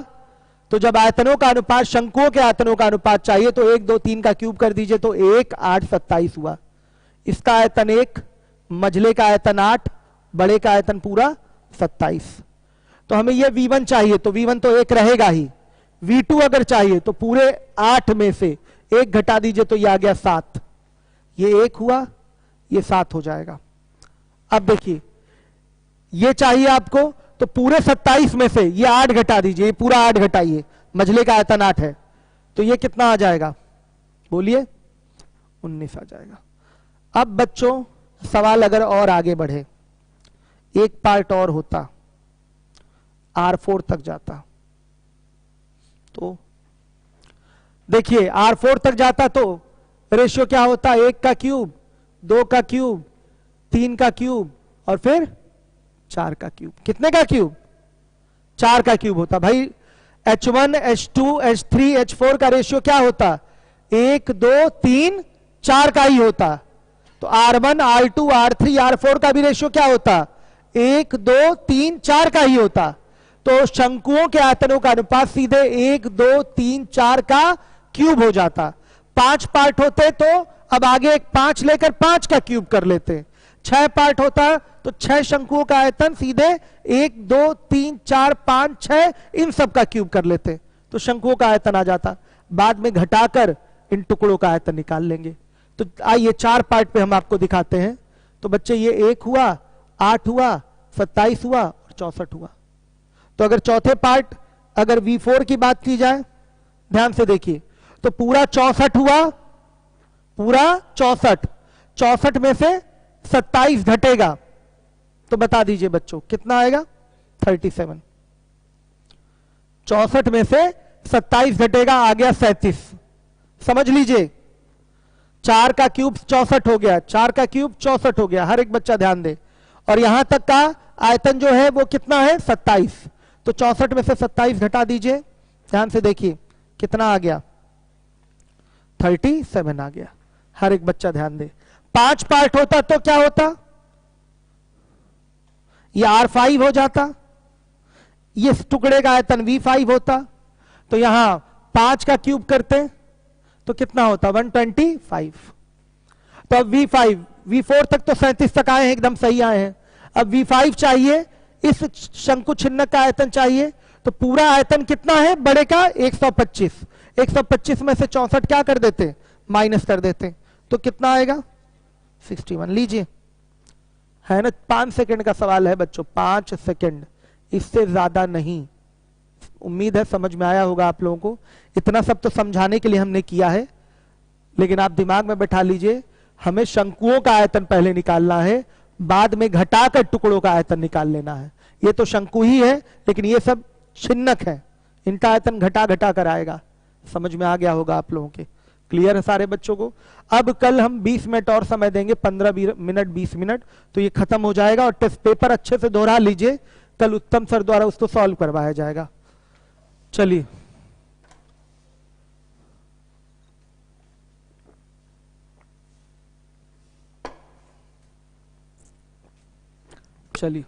तो जब आयतनों का अनुपात, शंकुओं के आयतनों का अनुपात चाहिए, तो 1 2 3 का क्यूब कर दीजिए, तो 1 8 27 हुआ। इसका आयतन 1, मझले का आयतन 8, बड़े का आयतन पूरा 27। तो हमें ये V1 चाहिए, तो V1 तो 1 रहेगा ही। V2 अगर चाहिए तो पूरे 8 में से 1 घटा दीजिए, तो ये आ गया 7। ये 1 हुआ, ये 7 हो जाएगा। अब देखिए, ये चाहिए आपको, तो पूरे 27 में से ये 8 घटा दीजिए, ये पूरा 8 घटाइए, मझले का आयतन 8 है, तो ये कितना आ जाएगा? बोलिए, 19 आ जाएगा। अब बच्चों, सवाल अगर और आगे बढ़े, एक पार्ट और होता, R4 तक जाता, तो देखिए R4 तक जाता तो रेशियो क्या होता? 1 का क्यूब, 2 का क्यूब, 3 का क्यूब और फिर 4 का क्यूब। कितने का क्यूब? 4 का क्यूब होता। भाई H1 H2 H3 H4 का रेशियो क्या होता? 1 2 3 4 का ही होता। तो R1 R2 R3 R4 का भी रेशियो क्या होता? 1 2 3 4 का ही होता। तो शंकुओं के आयतनों का अनुपात सीधे 1 2 3 4 का क्यूब हो जाता। 5 पार्ट होते तो अब आगे एक 5 लेकर 5 का क्यूब कर लेते। 6 पार्ट होता तो 6 शंकुओं का आयतन सीधे 1 2 3 4 5 6 इन सब का क्यूब कर लेते, तो शंकुओं का आयतन आ जाता। बाद में घटाकर इन टुकड़ों का आयतन निकाल लेंगे। तो आइए 4 पार्ट पे हम आपको दिखाते हैं। तो बच्चे ये 1 हुआ, 8 हुआ, 27 हुआ और 64 हुआ। तो अगर चौथे पार्ट, अगर V4 की बात की जाए, ध्यान से देखिए, तो पूरा 64 हुआ, पूरा 64। 64 में से 27 घटेगा, तो बता दीजिए बच्चों कितना आएगा? 37। 64 में से 27 घटेगा, आ गया 37। समझ लीजिए, 4 का क्यूब 64 हो गया, 4 का क्यूब 64 हो गया। हर एक बच्चा ध्यान दे। और यहां तक का आयतन जो है वो कितना है? 27। तो 64 में से 27 घटा दीजिए, ध्यान से देखिए कितना आ गया? 37 आ गया। हर एक बच्चा ध्यान दे। 5 पार्ट होता तो क्या होता? ये R5 हो जाता, ये टुकड़े का आयतन V5 होता। तो यहां 5 का क्यूब करते तो कितना होता? 125। तो अब V5, V4 तक तो 37 तक आए हैं, एकदम सही आए हैं। अब V5 चाहिए, इस शंकु छिन्नक का आयतन चाहिए। तो पूरा आयतन कितना है बड़े का? 125। 125 में से 64 क्या कर देते? माइनस कर देते। तो कितना आएगा? 61। लीजिए, है ना, 5 सेकंड का सवाल है बच्चों, 5 सेकंड, इससे ज्यादा नहीं। उम्मीद है समझ में आया होगा आप लोगों को। इतना सब तो समझाने के लिए हमने किया है, लेकिन आप दिमाग में बैठा लीजिए, हमें शंकुओं का आयतन पहले निकालना है, बाद में घटाकर टुकड़ों का आयतन निकाल लेना है। ये तो शंकु ही है, लेकिन ये सब छिन्नक है, इनका आयतन घटा घटा कर आएगा। समझ में आ गया होगा आप लोगों के। क्लियर है सारे बच्चों को? अब कल हम 20 मिनट और समय देंगे, 15 मिनट 20 मिनट, तो ये खत्म हो जाएगा। और टेस्ट पेपर अच्छे से दोहरा लीजिए, कल उत्तम सर द्वारा उसको सॉल्व करवाया जाएगा। चलिए, चलिए।